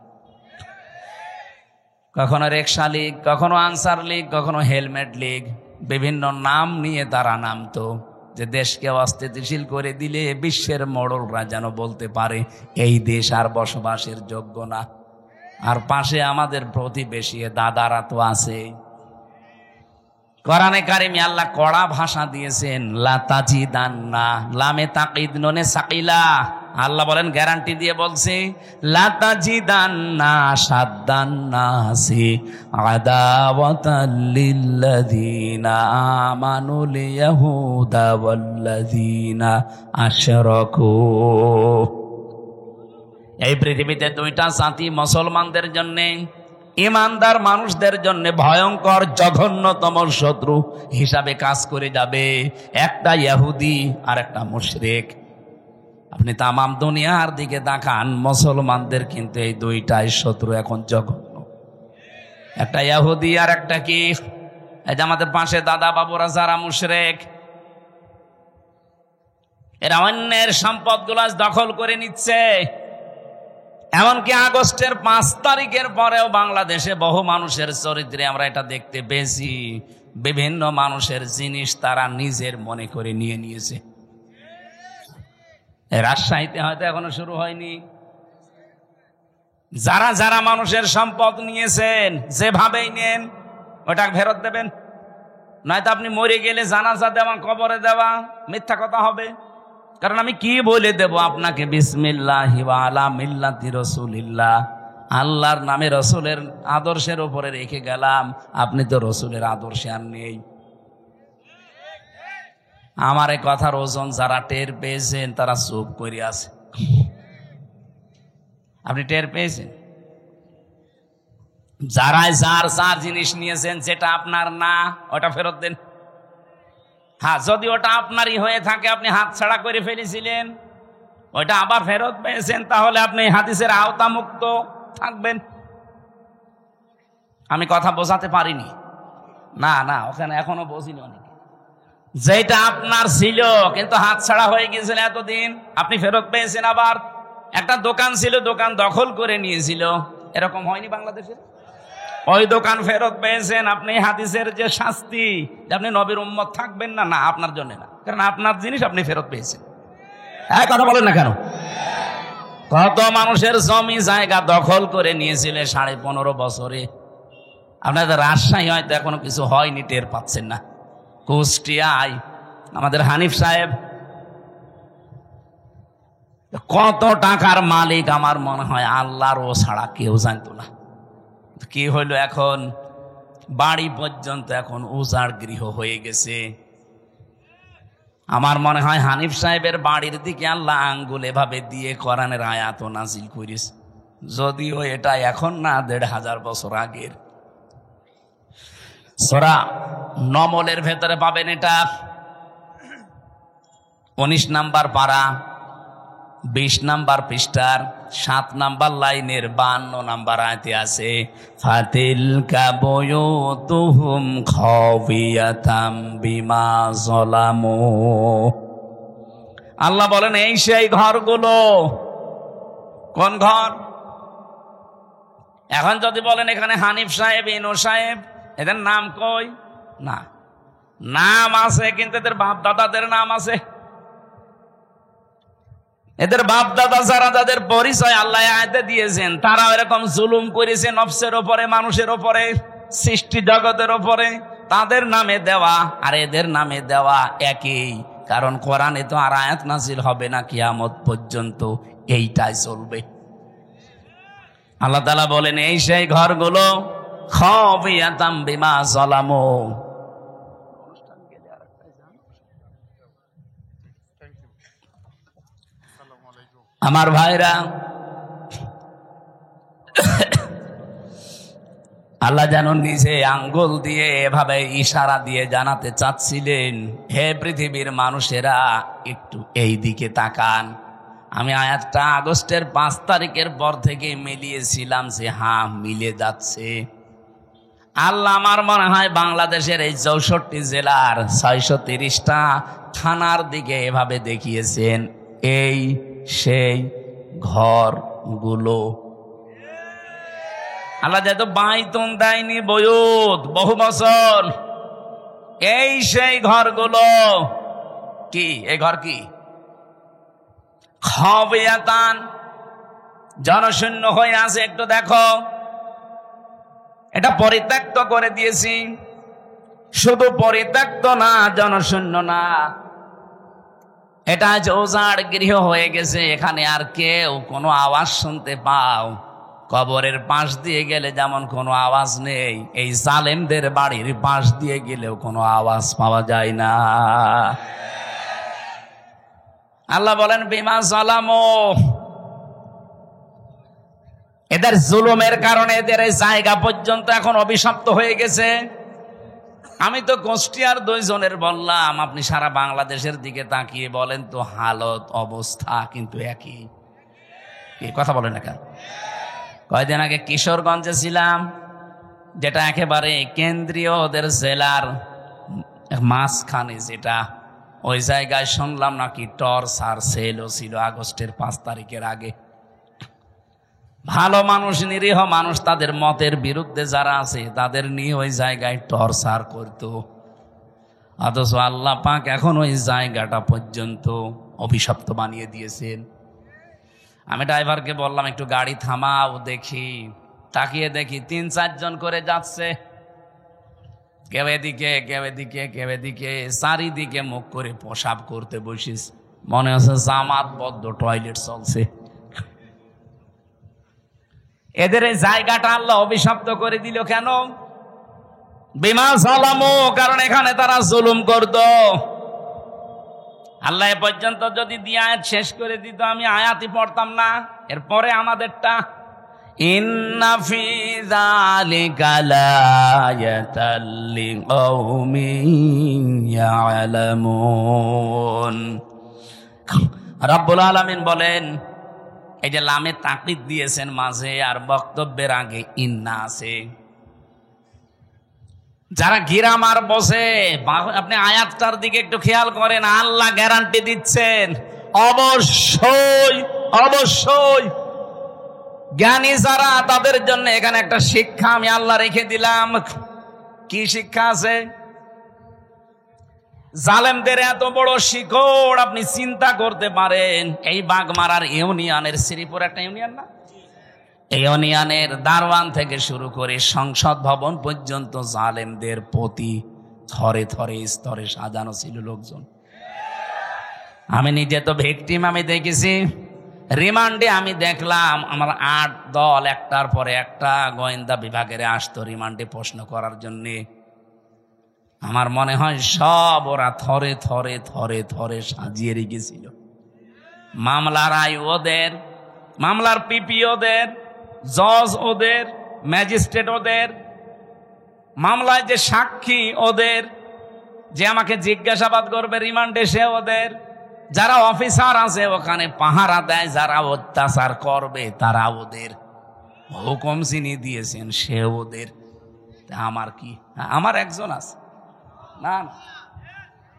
কখনো রিকশা লীগ, কখনো আনসার লীগ, কখনো হেলমেট লীগ, বিভিন্ন নাম নিয়ে তারা নামতো যে দেশকে অস্থিতিশীল করে দিলে বিশ্বের মোড়লরা যেন বলতে পারে এই দেশ আর বসবাসের যোগ্য না। আর পাশে আমাদের প্রতিবেশী দাদারা তো আছে। কোরআনে কারিমে আল্লাহ কড়া ভাষা দিয়েছেন, লা তাজিদান্না, লামে তাকিদ নুনে সাকিলা। আল্লাহ বলেন, গ্যারান্টি দিয়ে বলছে, লা তাজিদান্না সাদ্দান্নাসি আদাওয়াতাল লিল্লাযিনা আমানুল ইয়াহুদা ওয়াল্লাযিনা আশরাকু। এই পৃথিবীতে দুইটা জাতি মুসলমানদের জন্য, ইমানদার মানুষদের জন্য ভয়ঙ্কর জঘন্যতম শত্রু হিসাবে কাজ করে যাবে, একটা ইহুদি আর একটা মুশরিক। আপনি তামাম দুনিয়ার দিকে তাকান, মুসলমানদের কিন্তু এই দুইটাই শত্রু এখন জঘন্য। একটা ইহুদি আর একটা কি, এই যে আমাদের পাশে দাদা বাবুরা যারা মুশরিক, এরা অন্যের সম্পদগুলো দখল করে নিচ্ছে। এমনকি আগস্টের 5 তারিখের পরেও বাংলাদেশে বহু মানুষের চরিত্রে আমরা এটা দেখতে পেয়েছি, বিভিন্ন মানুষের জিনিস তারা নিজের মনে করে নিয়ে নিয়েছে। রাজশাহীতে হয়তো এখনো শুরু হয়নি। যারা যারা মানুষের সম্পদ নিয়েছেন, যেভাবেই নেন ওটা ফেরত দেবেন, নয়তো আপনি মরে গেলে জানাজা দেওয়া, কবরে দেওয়া মিথ্যা কথা হবে। কারণ আমি কি বলে দেব আপনাকে, বিসমিল্লাহি ওয়া আলা মিল্লাতি রাসূলিল্লাহ, আল্লাহর নামে রসুলের আদর্শের উপরে রেখে গেলাম, আপনি তো রসুলের আদর্শে আর নেই। আমার এই কথার ওজন যারা টের পেয়েছেন তারা চুপ করে আছে। আপনি টের পেয়েছেন? যারা যার যার জিনিস নিয়েছেন, যেটা আপনার না ওটা ফেরত দেন। হ্যাঁ, যদি ওটা আপনারই হয়ে থাকে, আপনি হাত ছাড়া করে ফেলেছিলেন, ওইটা আবার ফেরত পেয়েছেন, তাহলে আপনি হাদিসের আওতা মুক্ত থাকবেন। আমি কথা বোঝাতে পারিনি? না না, ওখানে এখনো বুঝিনি অনেকে। যেটা আপনার ছিল কিন্তু হাত ছাড়া হয়ে গিয়েছিল এতদিন, আপনি ফেরত পেয়েছেন। আবার একটা দোকান ছিল, দোকান দখল করে নিয়েছিল, এরকম হয়নি বাংলাদেশে? ওই দোকান ফেরত পেয়েছেন। আপনি হাদিসের যে শাস্তি, আপনি নবীর উম্মত থাকবেন না, না আপনার জন্য না, কারণ আপনার জিনিস আপনি ফেরত পেয়েছেন। হ্যাঁ, কথা বলেন না কেন? কত মানুষের জমি জায়গা দখল করে নিয়েছিল 15.5 বছরে। আপনাদের রাজশাহী হয়তো এখনো কিছু হয়নি, টের পাচ্ছেন না। কুষ্টিয়ায় আমাদের হানিফ সাহেব কত টাকার মালিক, আমার মনে হয় আল্লাহর ও ছাড়া কেউ জানতো না। কি হইল এখন? বাড়ি পর্যন্ত এখন উজাড় গৃহ হয়ে গেছে। আমার মনে হয় হানিফ সাহেবের বাড়ির দিকে আল্লাহ আঙ্গুল এভাবে দিয়ে কোরআনের আয়াত নাজিল করিস, যদিও এটা এখন না, 1500 বছর আগের। সূরা নমলের ভেতরে পাবেন এটা, 19 নাম্বার পারা, 20 নাম্বার পৃষ্ঠার 7 নাম্বার লাইনের 52 নাম্বার আয়াতে আছে, ফাতিলকা বুয়ুতুহুম খাওয়িয়াতাম বিমা যালামু। আল্লাহ বলেন এই সেই ঘরগুলো। কোন ঘর? এখন যদি বলেন এখানে হানিফ সাহেব, ইনু সাহেব, এদের নাম কই? না, নাম আছে, কিন্তু এদের বাপ দাদাদের নাম আছে। এদের বাপ দাদা যারা, যাদের পরিচয় আল্লাহ আয়াতে দিয়েছেন, তারা এরকম জুলুম করেছে নফসের ওপরে, মানুষের ওপরে, সৃষ্টি জগতের ওপরে, তাদের নামে দেওয়া আর এদের নামে দেওয়া একই। কারণ কোরআনে তো আর আয়াত নাজিল হবে না কিয়ামত পর্যন্ত, এইটাই চলবে। আল্লাহ তাআলা বলেন এই সেই ঘরগুলো, খাওয়িয়াতাম বিমা যালামু। আমার ভাইরা, আল্লাহ যেন নিজে আঙ্গুল দিয়ে এভাবে ইশারা দিয়ে জানাতে চাচ্ছিলেন, হে পৃথিবীর মানুষেরা একটু এই দিকে তাকান। আমি আয়াতটা আগস্টের 5 তারিখের পর থেকে মিলিয়েছিলাম যে হ্যাঁ, মিলে যাচ্ছে। আল্লাহ আমার মনে হয় বাংলাদেশের এই 64 জেলার 630টা থানার দিকে এভাবে দেখিয়েছেন, এই সেই ঘরগুলো। আল্লাহ যেহেতু বাইতুন দেয়নি, বয়ুত বহু বছর, এই সেই ঘরগুলো। কি এই ঘর? কি খাওয়িয়াতান, জনশূন্য হয়ে আছে। একটু দেখো, এটা পরিত্যক্ত করে দিয়েছি। শুধু পরিত্যক্ত না, জনশূন্য না, এটা উজাড় গৃহ হয়ে গেছে। এখানে আর কেউ কোনো আওয়াজ শুনতে পাও? কবরের পাশ দিয়ে গেলে যেমন কোনো আওয়াজ নেই, এই জালেমদের বাড়ির পাশ দিয়ে গেলেও কোনো আওয়াজ পাওয়া যায় না। আল্লাহ বলেন বিমা যালামু, এদের জুলুমের কারণে এদের এই জায়গা পর্যন্ত এখন অভিশপ্ত হয়ে গেছে। আমি তো কুষ্টিয়ার 2 জনের বললাম, আপনি সারা বাংলাদেশের দিকে তাকিয়ে বলেন তো, হালত অবস্থা কিন্তু একই। কি কথা বলেন না কেন? কয়দিন আগে কিশোরগঞ্জে ছিলাম, যেটা একেবারে কেন্দ্রীয় ওদের জেলার মাঝখানে, যেটা ওই জায়গায় শুনলাম নাকি টর্চার সেলও ছিল আগস্টের 5 তারিখের আগে। ভালো মানুষ, নিরীহ মানুষ, তাদের মতের বিরুদ্ধে যারা আছে তাদের নিয়ে ওই জায়গায় টর্চার করত। অথচ আল্লাহ পাক এখন ওই জায়গাটা পর্যন্ত অভিশপ্ত বানিয়ে দিয়েছেন। আমি ড্রাইভারকে বললাম, একটু গাড়ি থামাও দেখি। তাকিয়ে দেখি 3-4 জন করে যাচ্ছে, কেউ এদিকে কেউ এদিকে কেউ এদিকে, চারিদিকে মুখ করে পেশাব করতে বসিস। মনে হচ্ছে জামাতবদ্ধ টয়লেট চলছে। এদের এই জায়গাটা আল্লাহ অভিশপ্ত করে দিল কেন? বিমা সালামু, কারণ এখানে তারা জুলুম করত। আল্লাহ এ পর্যন্ত যদি দিয়ে আয়াত শেষ করে দিত, আমি আয়াতই পড়তাম না। এরপরে আমাদেরটা, ইন্না ফি যালিকা লায়াতাল লিকাউমিন ইয়ালামুন। রব্বুল আলামিন বলেন, এই যে লামে তাকিদ দিয়েছেন মাঝে, আর বক্তব্যের আগে ইন্না আছে। যারা গিরামার বসে, আপনি আয়াতটার দিকে একটু খেয়াল করেন, আল্লাহ গ্যারান্টি দিচ্ছেন অবশ্যই অবশ্যই জ্ঞানী যারা, তাদের জন্য এখানে একটা শিক্ষা আমি আল্লাহ রেখে দিলাম। কি শিক্ষা আছে? জালেমদের এত বড় শিকড় আপনি চিন্তা করতে পারেন? এই বাগমারার ইউনিয়নের, শ্রীপুর একটা ইউনিয়ন না, এই ইউনিয়নের দারওয়ান থেকে শুরু করে সংসদ ভবন পর্যন্ত জালেমদের প্রতি থরে থরে স্তরে সাজানো ছিল লোকজন। আমি নিজে তো ভিকটিম, আমি দেখেছি। রিমান্ডে আমি দেখলাম আমার 8 দল একটার পরে একটা গোয়েন্দা বিভাগের আসতো রিমান্ডে প্রশ্ন করার জন্যে। আমার মনে হয় সব ওরা থরে থরে থরে থরে সাজিয়ে রেখেছিল। মামলার আই ওদের, মামলার পিপি ওদের, জজ ওদের, ম্যাজিস্ট্রেট ওদের, মামলায় যে সাক্ষী ওদের, যে আমাকে জিজ্ঞাসাবাদ করবে রিমান্ডে সে ওদের, যারা অফিসার আছে ওখানে পাহারা দেয়, যারা অত্যাচার করবে তারা ওদের, হুকুম চিনি দিয়েছেন সে ওদের। আমার কি, আমার একজন আছে না,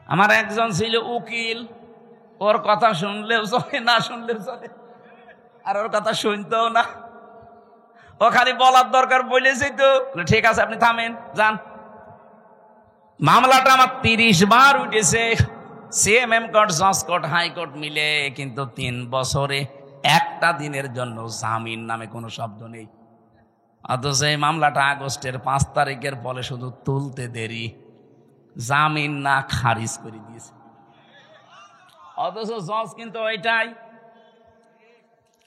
আমার একজন ছিল উকিল, ওর কথা শুনলেও চলে, না শুনলেও চলে, আর ওর কথা শুনতেও না। ও খালি বলার দরকার বলেছি তো, ঠিক আছে আপনি থামেন যান। মামলাটা আমার 30 বার উঠেছে, সিএমএম কোর্ট, জজ কোর্ট, হাইকোর্ট মিলে, কিন্তু 3 বছরে একটা দিনের জন্য জামিন নামে কোনো শব্দ নেই। অথচ এই মামলাটা আগস্টের 5 তারিখের ফলে শুধু তুলতে দেরি, জামিন না খারিজ করে দিয়েছে। অথচ জজ কিন্তু ওইটাই।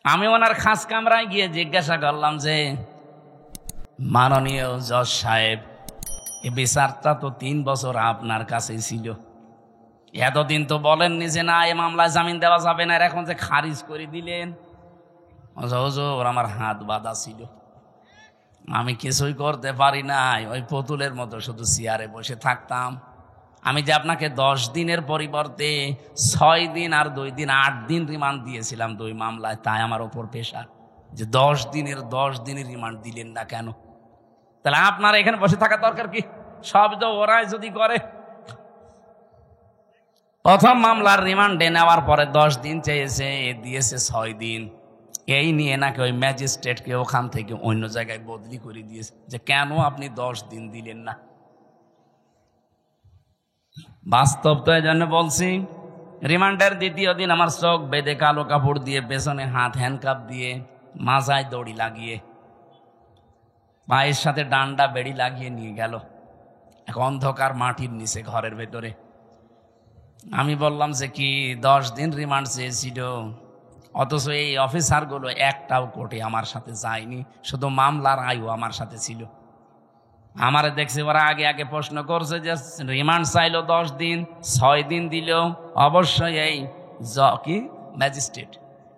আমি ওনার খাস কামরায় গিয়ে জিজ্ঞাসা করলাম যে, মাননীয় জজ সাহেব, এই বিচারটা তো 3 বছর আপনার কাছেই ছিল, এতদিন তো বলেননি যে না এই মামলায় জামিন দেওয়া যাবে না, আর এখন যে খারিজ করে দিলেন। হুজুর আমার হাত বাঁধা ছিল, আমি কিছুই করতে পারি নাই, ওই পুতুলের মতো শুধু চেয়ারে বসে থাকতাম। আমি যে আপনাকে 10 দিনের পরিবর্তে 6 দিন আর 2 দিন 8 দিন রিমান্ড দিয়েছিলাম 2 মামলায়, তাই আমার ওপর প্রেশার যে 10 দিনের রিমান্ড দিলেন না কেন? তাহলে আপনার এখানে বসে থাকা দরকার কি? সব তো ওরাই যদি করে। প্রথম মামলার রিমান্ডে নেওয়ার পরে 10 দিন চেয়েছে, দিয়েছে 6 দিন। এই নিয়ে নাকি ওই ম্যাজিস্ট্রেটকে ওখান থেকে অন্য জায়গায় বদলি করে দিয়েছে, যে কেন আপনি 10 দিন দিলেন না। বাস্তব তো এই জন্য বলছি। রিমান্ডের 2য় দিন আমার চোখ বেঁধে কালো কাপড় দিয়ে, পেছনে হাত হ্যান্ডকাপ দিয়ে, মাথায় দড়ি লাগিয়ে, পায়ের সাথে ডান্ডা বেড়ি লাগিয়ে নিয়ে গেল এক অন্ধকার মাটির নিচে ঘরের ভেতরে। আমি বললাম যে কি 10 দিন রিমান্ড চেয়েছিল, অথচ এই অফিসারগুলো একটাও কোর্টে আমার সাথে যায়নি, শুধু মামলার আয়ু আমার সাথে ছিল। আমারে দেখছি ওরা আগে আগে প্রশ্ন করছে যে রিমান্ড চাইলো 10 দিন, 6 দিন দিল, অবশ্যই এই কি ম্যাজিস্ট্রেট,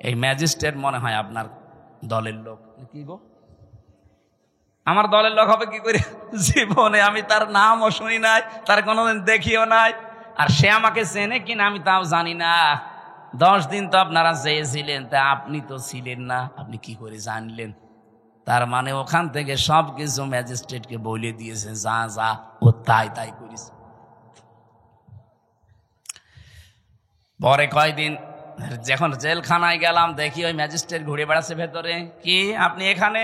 এই ম্যাজিস্ট্রেট মনে হয় আপনার দলের লোক। কি গো, আমার দলের লোক হবে কি করে? জীবনে আমি তার নামও শুনি নাই, তার কোনোদিন দেখিও নাই, আর সে আমাকে চেনে কিনা আমি তাও জানি না। 10 দিন তো আপনারা চেয়েছিলেন, তা আপনি তো ছিলেন না, আপনি কি করে জানলেন? তার মানে ওখান থেকে সবকিছু ম্যাজিস্ট্রেটকে বলে দিয়েছে, যা যা ও তাই তাই করিস। পরে কয়দিন যখন জেলখানায় গেলাম, দেখি ওই ম্যাজিস্ট্রেট ঘুরে বেড়াচ্ছে ভেতরে। কি আপনি এখানে?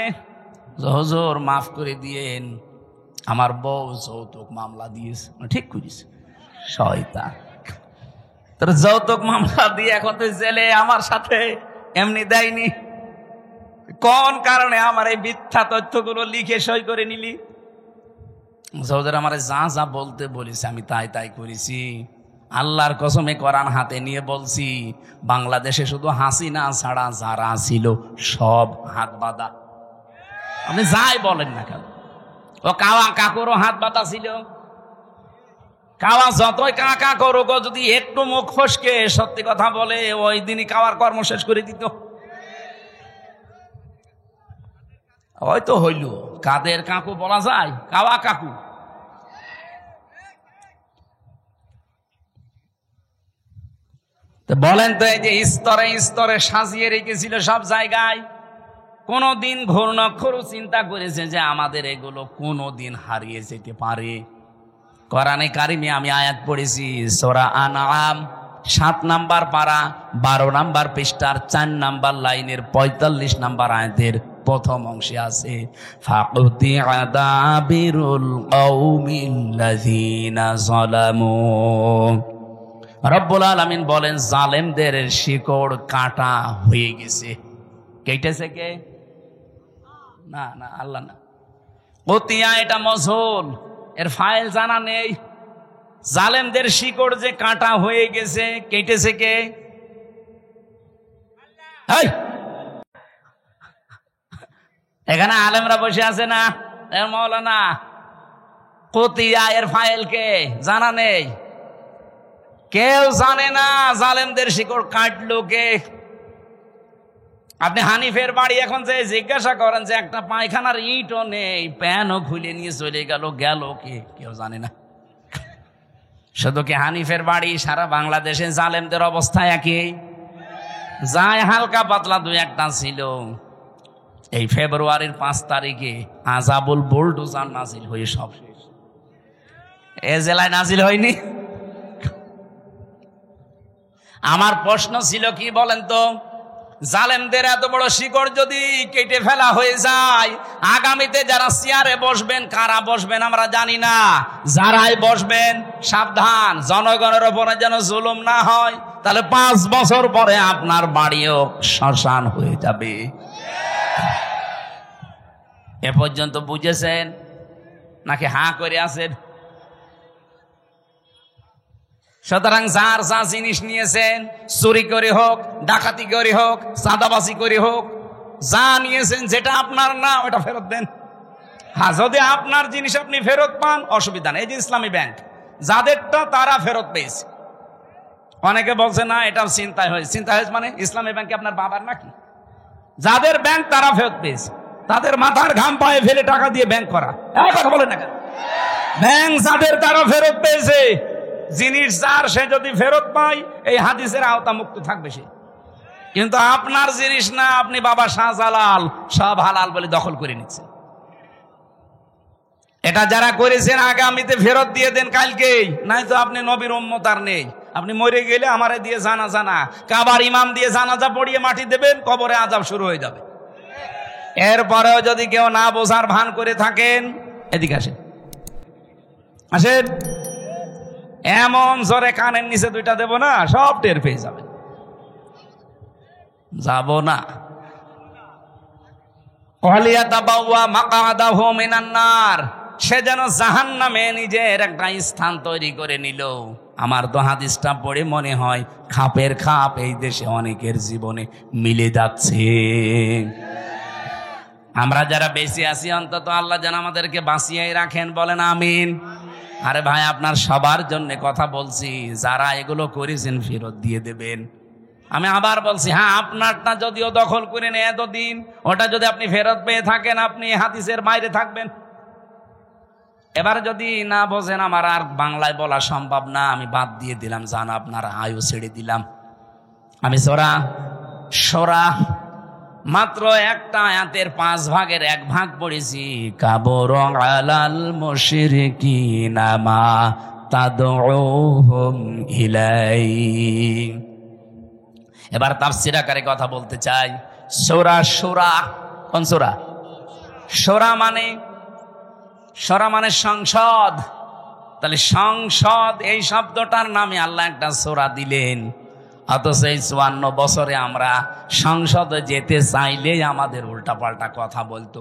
হুজুর মাফ করে দিয়েন, আমার বউ যৌতুক মামলা দিয়েছে। ঠিক করিস, শয়তান। তোর যৌতুক মামলা দিয়ে এখন তুই জেলে, আমার সাথে এমনি দেয়নি। কোন কারণে আমার এই মিথ্যা তথ্যগুলো লিখে সই করে নিলি? হুজুর আমার যা যা বলতে বলিস আমি তাই তাই করেছি। আল্লাহর কসমে কোরআন হাতে নিয়ে বলছি, বাংলাদেশে শুধু হাসিনা ছাড়া যারা ছিল সব হাত বাঁধা। আপনি যাই বলেন না কেন, ও কাওয়া কাকুরও হাত বাঁধা ছিল। কাওয়া যতই কাকা করুক, যদি একটু মুখ ফসকে সত্যি কথা বলে, ওই দিনই কাওয়ার কর্ম শেষ করে দিত। হয়তো হইল, কাদের কাকু বলা যায়? কাওয়া কাকু। বলেন তো, এই যে স্তরে স্তরে সাজিয়ে রেখেছিল সব জায়গায়, কোনদিন ঘূর্ণাক্ষরও চিন্তা করেছে যে আমাদের এগুলো কোনদিন হারিয়ে যেতে পারে? কোরআনে কারিমে আমি আয়াত পড়েছি, সূরা আনআম 7 নাম্বার পারা 12 নাম্বার পৃষ্ঠার 4 নাম্বার লাইনের 45 নাম্বার আয়াতের প্রথম অংশে আছে, ফাকুতিআ দাবিরুল কওমিল্লাযীনা যালামু। রব্বুল আলামিন বলেন, জালেমদের শিকড় কাটা হয়ে গেছে। কেটেছে কে? না না, আল্লাহ না। কতিয়া এটা মজহুল, এর ফাইল জানা নেই। জালেমদের শিকড় যে কাটা হয়ে গেছে, কেটেছে কে? এখানে আলেমরা বসে আছে না, মাওলানা। কতিয়া এর ফাইল কে? জানা নেই, কেউ জানে না জালেমদের শিকড় কাটলো কে। আপনি হানিফের বাড়ি এখন যে জিজ্ঞাসা করেন যে একটা পায়খানার ইটও নেই, প্যানও খুলে নিয়ে চলে গেল, গেল কে? কেউ জানে না। শুধু কি হানিফের বাড়ি, সারা বাংলাদেশে জালেমদের অবস্থা একই? যায় হালকা পাতলা 2-1টা ছিল। এই ফেব্রুয়ারির 5 তারিখে আযাবুল বুলডোজার নাজিল হয়ে সব শেষ। এ জেলায় নাজিল হয়নি? আমার প্রশ্ন ছিল কি বলেন তো, জালেমদের এত বড় শিকড় যদি কেটে ফেলা হয়ে যায়, আগামীতে যারা চেয়ারে বসবেন, কারা বসবেন আমরা জানি না, যারাই বসবেন সাবধান, জনগণের উপরে যেন জুলুম না হয়। তাহলে 5 বছর পরে আপনার বাড়িও শ্মশান হয়ে যাবে। এ পর্যন্ত বুঝেছেন নাকি হাঁ করে আছেন? সুতরাং যার যা জিনিস নিয়েছেন, চুরি করে হোক, ডাকাতি করে হোক, চাঁদাবাজি করে হোক, যা নিয়েছেন যেটা আপনার না ওটা ফেরত দেন। হ্যাঁ, যদি আপনার জিনিস আপনি ফেরত পান অসুবিধা নেই। এই যে ইসলামী ব্যাংক, যাদেরটা তারা ফেরত পেয়েছে। অনেকে বলছে না এটা চিন্তায় হয়েছে। চিন্তা হয়েছে মানে ইসলামী ব্যাংকে আপনার বাবার নাকি? যাদের ব্যাংক তারা ফেরত পেয়েছে, তাদের মাথার ঘাম পায়ে ফেলে টাকা দিয়ে ব্যাংক করা। কথা বলেন না কেন? ব্যাংক যাদের তারা ফেরত পেয়েছে, জিনিস যার সে যদি ফেরত পায় এই হাদিসের আওতা মুক্ত থাকবে সে। কিন্তু আপনার জিনিস না, আপনি বাবা শাহজালাল সব হালাল বলে দখল করে নিচ্ছেন। এটা যারা করেছেন আগামীতে ফেরত দিয়ে দেন কালকেই, নাই তো আপনি নবীর উম্মত আর নেই। আপনি মরে গেলে আমারে দিয়ে জানাজা না, কাবার ইমাম দিয়ে জানাজা পড়িয়ে মাটি দেবেন, কবরে আযাব শুরু হয়ে যাবে। এরপরেও যদি কেউ না বোঝার ভান করে থাকেন, এদিকে আসেন, আসেন, এমন জোরে কানের নিচে 2টা দেব না, সব টের পেয়ে যাবেন। যাব না। সে যেন জাহান্নামে নিজের একটা স্থান তৈরি করে নিল। আমার তো হাদিসটা পড়ে মনে হয় খাপের খাপ এই দেশে অনেকের জীবনে মিলে যাচ্ছে। আমরা যারা বেঁচে আছি অন্তত আল্লাহ যেন আমাদেরকে বাঁচিয়ে রাখেন, বলেন আমিন। আরে ভাই, আপনার সবার জন্য কথা বলছি, যারা এগুলো করেছেন ফেরত দিয়ে দেবেন। আমি আবার বলছি, হ্যাঁ আপনারটা যদিও দখল করে নেয় এতদিন, ওটা যদি আপনি ফেরত পেয়ে থাকেন আপনি হাদিসের বাইরে থাকবেন। এবার যদি না বোঝেন, আমার আর বাংলায় বলা সম্ভব না, আমি বাদ দিয়ে দিলাম, জান আপনার আয়ু ছেড়ে দিলাম। আমি সূরা মাত্র একটা আয়াতের 5 ভাগের 1 ভাগ পড়েছি। কাবর আলাল মুশরিকিনা মা তাদউহুম ইলাই। এবার তাফসীর আকারে কথা বলতে চাই। সূরা কোন সূরা? সূরা মানে সংসদ। তাহলে সংসদ এই শব্দটার নামে আল্লাহ একটা সূরা দিলেন, অথচ এই 54 বছরে আমরা সংসদে যেতে চাইলেই আমাদের উল্টাপাল্টা কথা বলতো।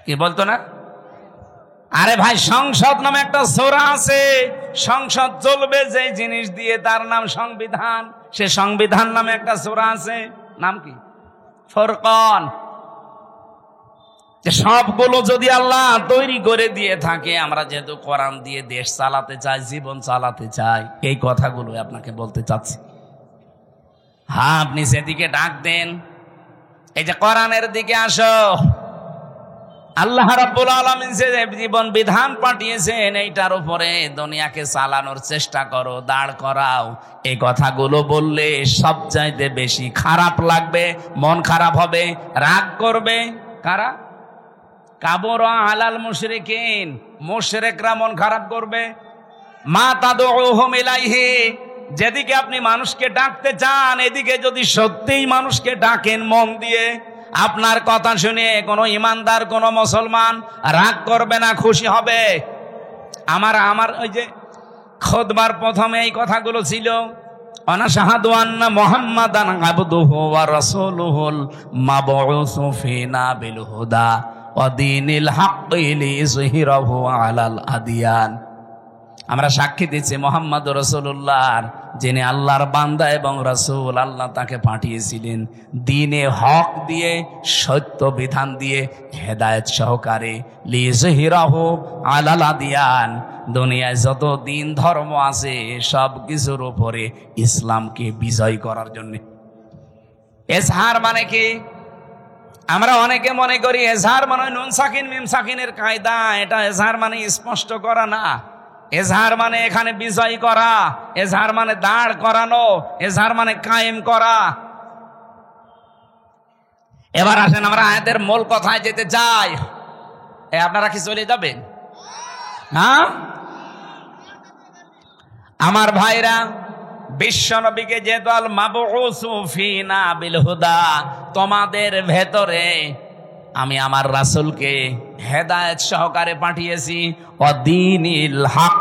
কি বলতো না? আরে ভাই, সংসদ নামে একটা সূরা আছে, সংসদ চলবে যে জিনিস দিয়ে তার নাম সংবিধান। সে সংবিধান নামে একটা সূরা আছে, নাম কি? ফুরকান। সবগুলো যদি আল্লাহ তৈরি করে দিয়ে থাকে, আমরা যেহেতু কোরআন দিয়ে দেশ চালাতে চাই, জীবন চালাতে চাই, এই কথাগুলো আপনাকে বলতে চাচ্ছি। হ্যাঁ, আপনি সেদিকে ডাক দেন, এই যে কোরআনের দিকে আসো। আল্লাহ রাব্বুল আলামিন যে জীবন বিধান পাঠিয়েছেন, এইটার উপরে দুনিয়াকে চালানোর চেষ্টা করো, দাঁড় করাও। এই কথাগুলো বললে সবচাইতে বেশি খারাপ লাগবে, মন খারাপ হবে, রাগ করবে কারা? কাবর আলাল মুশরিকিন, মুশরিকরা মন খারাপ করবে। মা তাদউহুম ইলাইহি, যেদিকে আপনি মানুষকে ডাকতে চান, এদিকে যদি সত্যিই মানুষকে ডাকেন মন দিয়ে, আপনার কথা শুনে কোনো ইমানদার, কোনো মুসলমান রাগ করবে না, খুশি হবে। আমার ওই যে খুতবার প্রথমে এই কথাগুলো ছিল, অনাশাহাদু আন্না মুহাম্মাদান আবদুহু ওয়া রাসূলুহুল মাবউসু ফিনা বিল হুদা ওয়া দীনিল হাক্কি লিইযহিরাহু আলাল আদিয়ান। আমরা সাক্ষী দিচ্ছি মুহাম্মদ রাসূলুল্লাহর, যিনি আল্লাহর বান্দা এবং রাসূল, আল্লাহ তাকে পাঠিয়েছিলেন দ্বীনে হক দিয়ে, সত্য বিধান দিয়ে, হেদায়েত সহকারে। লিইযহিরাহু আলাল আদিয়ান, দুনিয়ায় যত দিন ধর্ম আছে সব কিছুর উপরে ইসলামকে বিজয় করার জন্য। এজহার মানে কি? আমরা অনেকে মনে করি এজহার মানে নুন সাকিন মিম সাকিনের কায়দা। এটা এজহার মানে স্পষ্ট করা না। এজহার মানে এখানে বিজয় করা, এজহার মানে দাঁড় করানো, এজহার মানে কায়েম করা। এবার আসেন আমরা আয়াতের মূল কথায় যেতে চাই। আপনারা কি চলে যাবেন? হ্যাঁ আমার ভাইরা, বিশ্ব নবীকে যেহেতু আল মাবউসু ফিনা বিল হুদা, তোমাদের ভেতরে আমি আমার রাসূলকে হেদায়েত সহকারে পাঠিয়েছি, ওয়াদীনিল হক,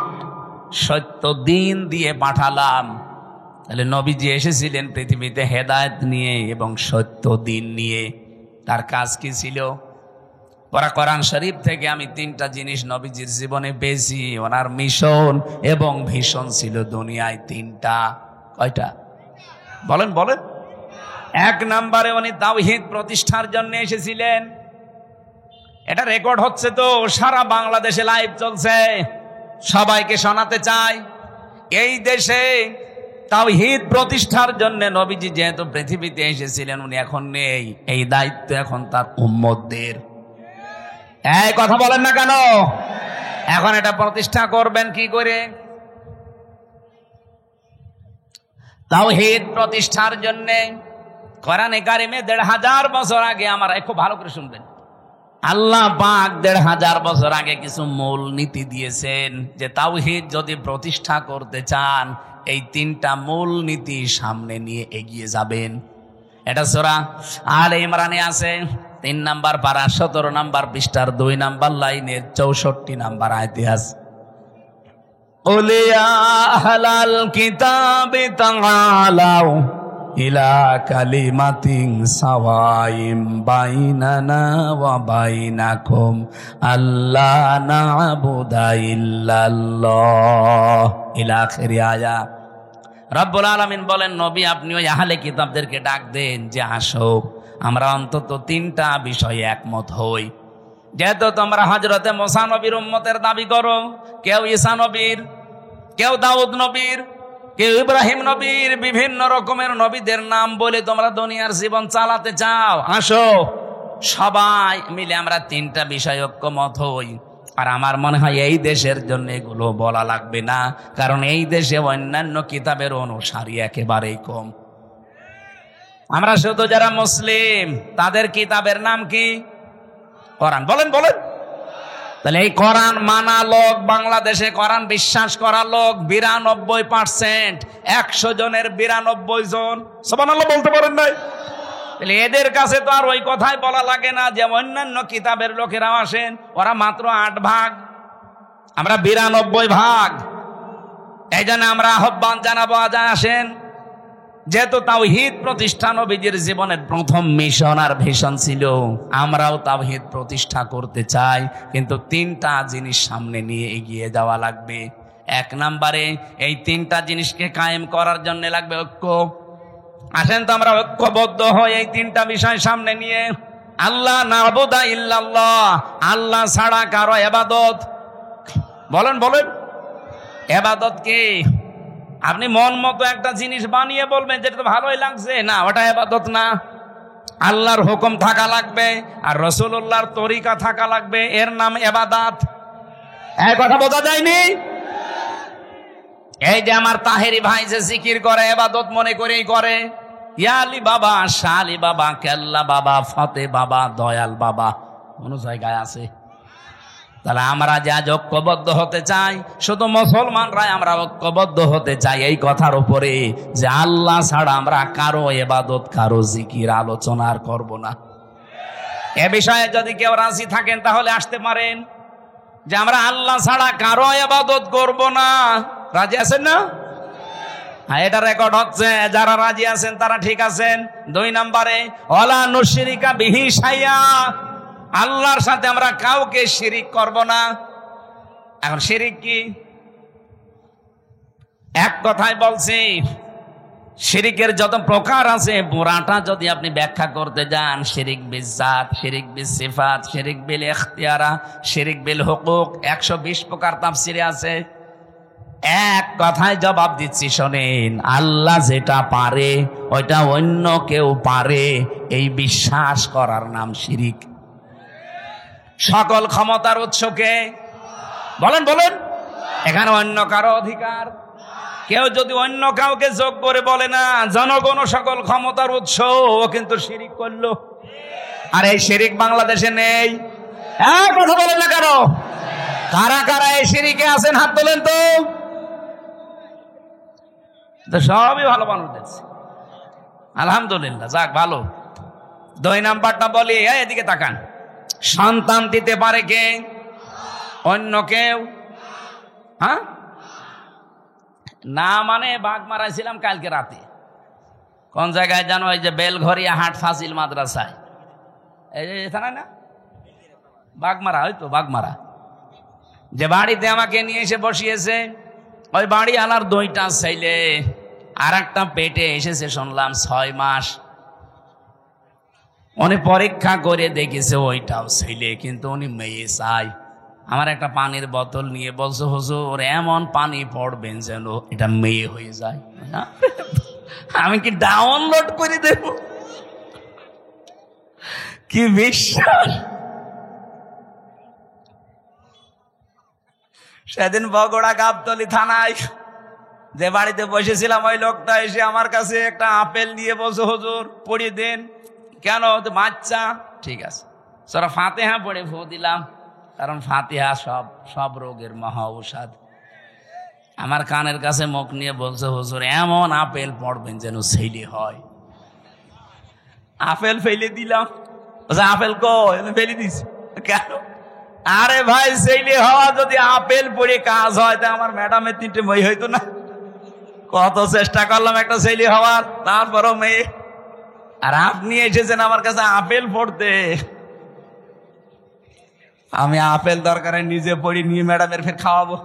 সত্য দিন দিয়ে পাঠালাম। তাহলে নবীজি এসেছিলেন পৃথিবীতে হেদায়েত নিয়ে এবং সত্য দিন নিয়ে। তার কাজ কি ছিল? কোরআন শরীফ থেকে আমি 3টা জিনিস নবীজির জীবনে পেয়েছি। ওনার মিশন এবং ভিশন ছিল দুনিয়ায় 3টা। কয়টা? বলেন। 1 নম্বরে উনি তাওহীদ প্রতিষ্ঠার জন্য এসেছিলেন। এটা রেকর্ড হচ্ছে, তো সারা বাংলাদেশে লাইভ চলছে, সবাইকে শোনাতে চাই। এই দেশে তাওহীদ প্রতিষ্ঠার জন্য নবীজি যেহেতু পৃথিবীতে এসেছিলেন, উনি এখন নেই, এই দায়িত্ব এখন তার উম্মতদের। এই কথা বলেন না কেন? এখন এটা প্রতিষ্ঠা করবেন কি করে? তাওহীদ প্রতিষ্ঠার জন্য কোরআনে কারিমে 1500 বছর আগে, আমার খুব ভালো করে শুনবেন, আল্লাহ পাক 1500 বছর আগে কিছু মূল নীতি দিয়েছেন যে তাওহীদ যদি প্রতিষ্ঠা করতে চান, এই 3টা মূল নীতি সামনে নিয়ে এগিয়ে যাবেন। এটা সূরা আলে ইমরানে আছে, 3 নাম্বার পারা, 17 নাম্বার পৃষ্ঠার 2 নাম্বার লাইনের 64 নাম্বার আয়াতে আছে। قُلْ يَا أَهْلَ الْكِتَابِ تَعَالَوْا إِلَى كَلِمَةٍ سَوَاءٍ بَيْنَنَا وَبَيْنَكُمْ أَلَّا نَعْبُدَ إِلَّا اللَّهَ إِلَى آخِرِ আয়া। রব্বুল আলামিন বলেন, নবী আপনি ওই আহলে কিতাবদেরকে ডাক দেন যে আসো, আমরা অন্তত 3টা বিষয়ে একমত হই। যেহেতু তোমরা হযরতে মুসা নবীর উম্মতের দাবি করো, কেউ ঈসা নবীর, কেউ দাউদ নবীর, কেউ ইব্রাহিম নবীর বিভিন্ন রকমের নবীদের নাম বলে তোমরা দুনিয়ার জীবন চালাতে চাও, আসো সবাই মিলে আমরা তিনটা বিষয় ঐক্যমত হই। আর আমার মনে হয় এই দেশের জন্য এগুলো বলা লাগবে না, কারণ এই দেশে অন্যান্য কিতাবের অনুসারী একেবারেই কম। আমরা শুধু যারা মুসলিম তাদের কিতাবের নাম কি? কোরআন। বলেন বলেন। তাহলে এই কোরআন মানা লোক, বাংলাদেশে কোরআন বিশ্বাস করা লোক 92%। 100 জনের 92 জন সুবহানাল্লাহ বলতে পারেন নাই? তাহলে এদের কাছে তো আর ওই কথাই বলা লাগে না যে অন্যান্য কিতাবের লোকেরাও আসেন, ওরা মাত্র 8 ভাগ, আমরা 92 ভাগ। এই জন্য আমরা আহ্বান জানাবো, আজ আসেন। যেহেতু তাওহীদ প্রতিষ্ঠা নবীজির জীবনের প্রথম মিশন আর ভিশন ছিল, আমরাও তাওহীদ প্রতিষ্ঠা করতে চাই, কিন্তু 3টা জিনিস সামনে নিয়ে এগিয়ে যাওয়া লাগবে। 1 নম্বরে এই 3টা জিনিসকে কায়েম করার জন্য লাগবে ঐক্য। আসেন তো আমরা ঐক্যবদ্ধ হই এই 3টা বিষয় সামনে নিয়ে। আল্লাহ নাবুদা ইল্লাল্লাহ, আল্লাহ ছাড়া কারো ইবাদত। বলেন বলেন। ইবাদত কি? আপনি মন মতো একটা জিনিস বানিয়ে বলবেন যেটা তো ভালোই লাগছে, না ওটা ইবাদত না। আল্লাহর হুকুম থাকা লাগবে আর রাসূলুল্লাহর তরিকা থাকা লাগবে, এর নাম ইবাদত। এই কথা বোঝা যায়নি? এই যে আমার তাহেরি ভাই যে জিকির করে, ইবাদত মনে করেই করে। ইয়া আলী বাবা, শাহ আলী বাবা, কেল্লা বাবা, ফতে বাবা, দয়াল বাবা, কোন জায়গায় আছে? তাহলে আমরা যে আজ ঐক্যবদ্ধ হতে চাই, শুধু মুসলমানরাই আমরা ঐক্যবদ্ধ হতে চাই এই কথার উপরে যে আল্লাহ ছাড়া আমরা কারো ইবাদত, কারো জিকির, আলোচনা আর করব না। এ বিষয়ে যদি কেউ রাজি থাকেন তাহলে আসতে পারেন যে আমরা আল্লাহ ছাড়া কারো ইবাদত করব না। রাজি আছেন না? হ্যাঁ, এটা রেকর্ড হচ্ছে। যারা রাজি আছেন তারা ঠিক আছেন। 2 নম্বরে ওয়ালা নুশরিকা বিহি শাইয়া, আল্লাহর সাথে আমরা কাউকে শিরিক করব না। এখন শিরিক কি? এক কথায় বলছি, শিরিকের যত প্রকার আছে পুরাটা যদি আপনি ব্যাখ্যা করতে যান, শিরিক বিল জাত, শিরিক বিল সিফাত, শিরিক বিল ইখতিয়ারা, শিরিক বিল হুকুক, 120 প্রকার তাফসিরে আছে। এক কথায় জবাব দিচ্ছি, শোনেন, আল্লাহ যেটা পারে ওইটা অন্য কেউ পারে, এই বিশ্বাস করার নাম শিরিক। সকল ক্ষমতার উৎসকে বলেন বলেন, এখানে অন্য কারো অধিকার। কেউ যদি অন্য কাউকে যোগ করে বলে না জনগণ সকল ক্ষমতার উৎস, ও কিন্তু শিরিক করলো। আর এই শিরিক বাংলাদেশে নেই। কথা বলেন না কেন? কারা কারা এই শিরিকে আছেন হাত তোলেন তো। সবই ভালো মানুষ দেখছি, আলহামদুলিল্লাহ, যাক ভালো। 2 নাম্বারটা বলি, এদিকে তাকান। সন্তান দিতে পারে কে? অন্য কেউ? হ্যাঁ না, মানে বাঘ মারাইছিলাম কালকে রাতে। কোন জায়গায় জানো? এই যে বেলঘরিয়া হাট ফাজিল মাদ্রাসায়, এই যে এখানে না বাঘমারা, হয়তো বাঘমারা, যে বাড়িতে আমাকে নিয়ে এসে বসিয়েছে, ওই বাড়ি আনার 2টা ছেলে, আর একটা পেটে এসেছে শুনলাম 6 মাস। উনি পরীক্ষা করে দেখেছে ওইটাও ছেলে, কিন্তু উনি মেয়ে চাই। আমার একটা পানির বোতল নিয়ে বলছে, হুজুর এমন পানি পড়বেন যেন এটা মেয়ে হয়ে যায়। আমি কি ডাউনলোড করে দেব? কি বিশ্বাস! সেদিন বগুড়া গাবতলী থানায় যে বাড়িতে বসেছিলাম, ওই লোকটা এসে আমার কাছে একটা আপেল নিয়ে বলছে, হুজুর পড়িয়ে দেন। কেন? বাচ্চা। ঠিক আছে, সূরা ফাতিহা পড়ে ফু দিলাম, কারণ ফাতিহা সব রোগের মহা ঔষধ। আমার কানের কাছে মুখ নিয়ে বলছে, হুজুর এমন আপেল পড়বেন যেন ছেলে হয়। আপেল ফেলে দিলাম। আপেল কই? ফেলে দিছি। কেন? আরে ভাই, ছেলে হওয়া যদি আপেল পড়ে কাজ হয়, তা আমার ম্যাডামের 3টে মেয়ে হইতো না? কত চেষ্টা করলাম একটা ছেলে হওয়ার, তারপরও মেয়ে। আর আপনি এসেছেন আমার কাছে আপেল পড়তে। আমি আপেল দরকারে নিজে পড়ি, নিয়ে ম্যাডামের ফের খাওয়াবো।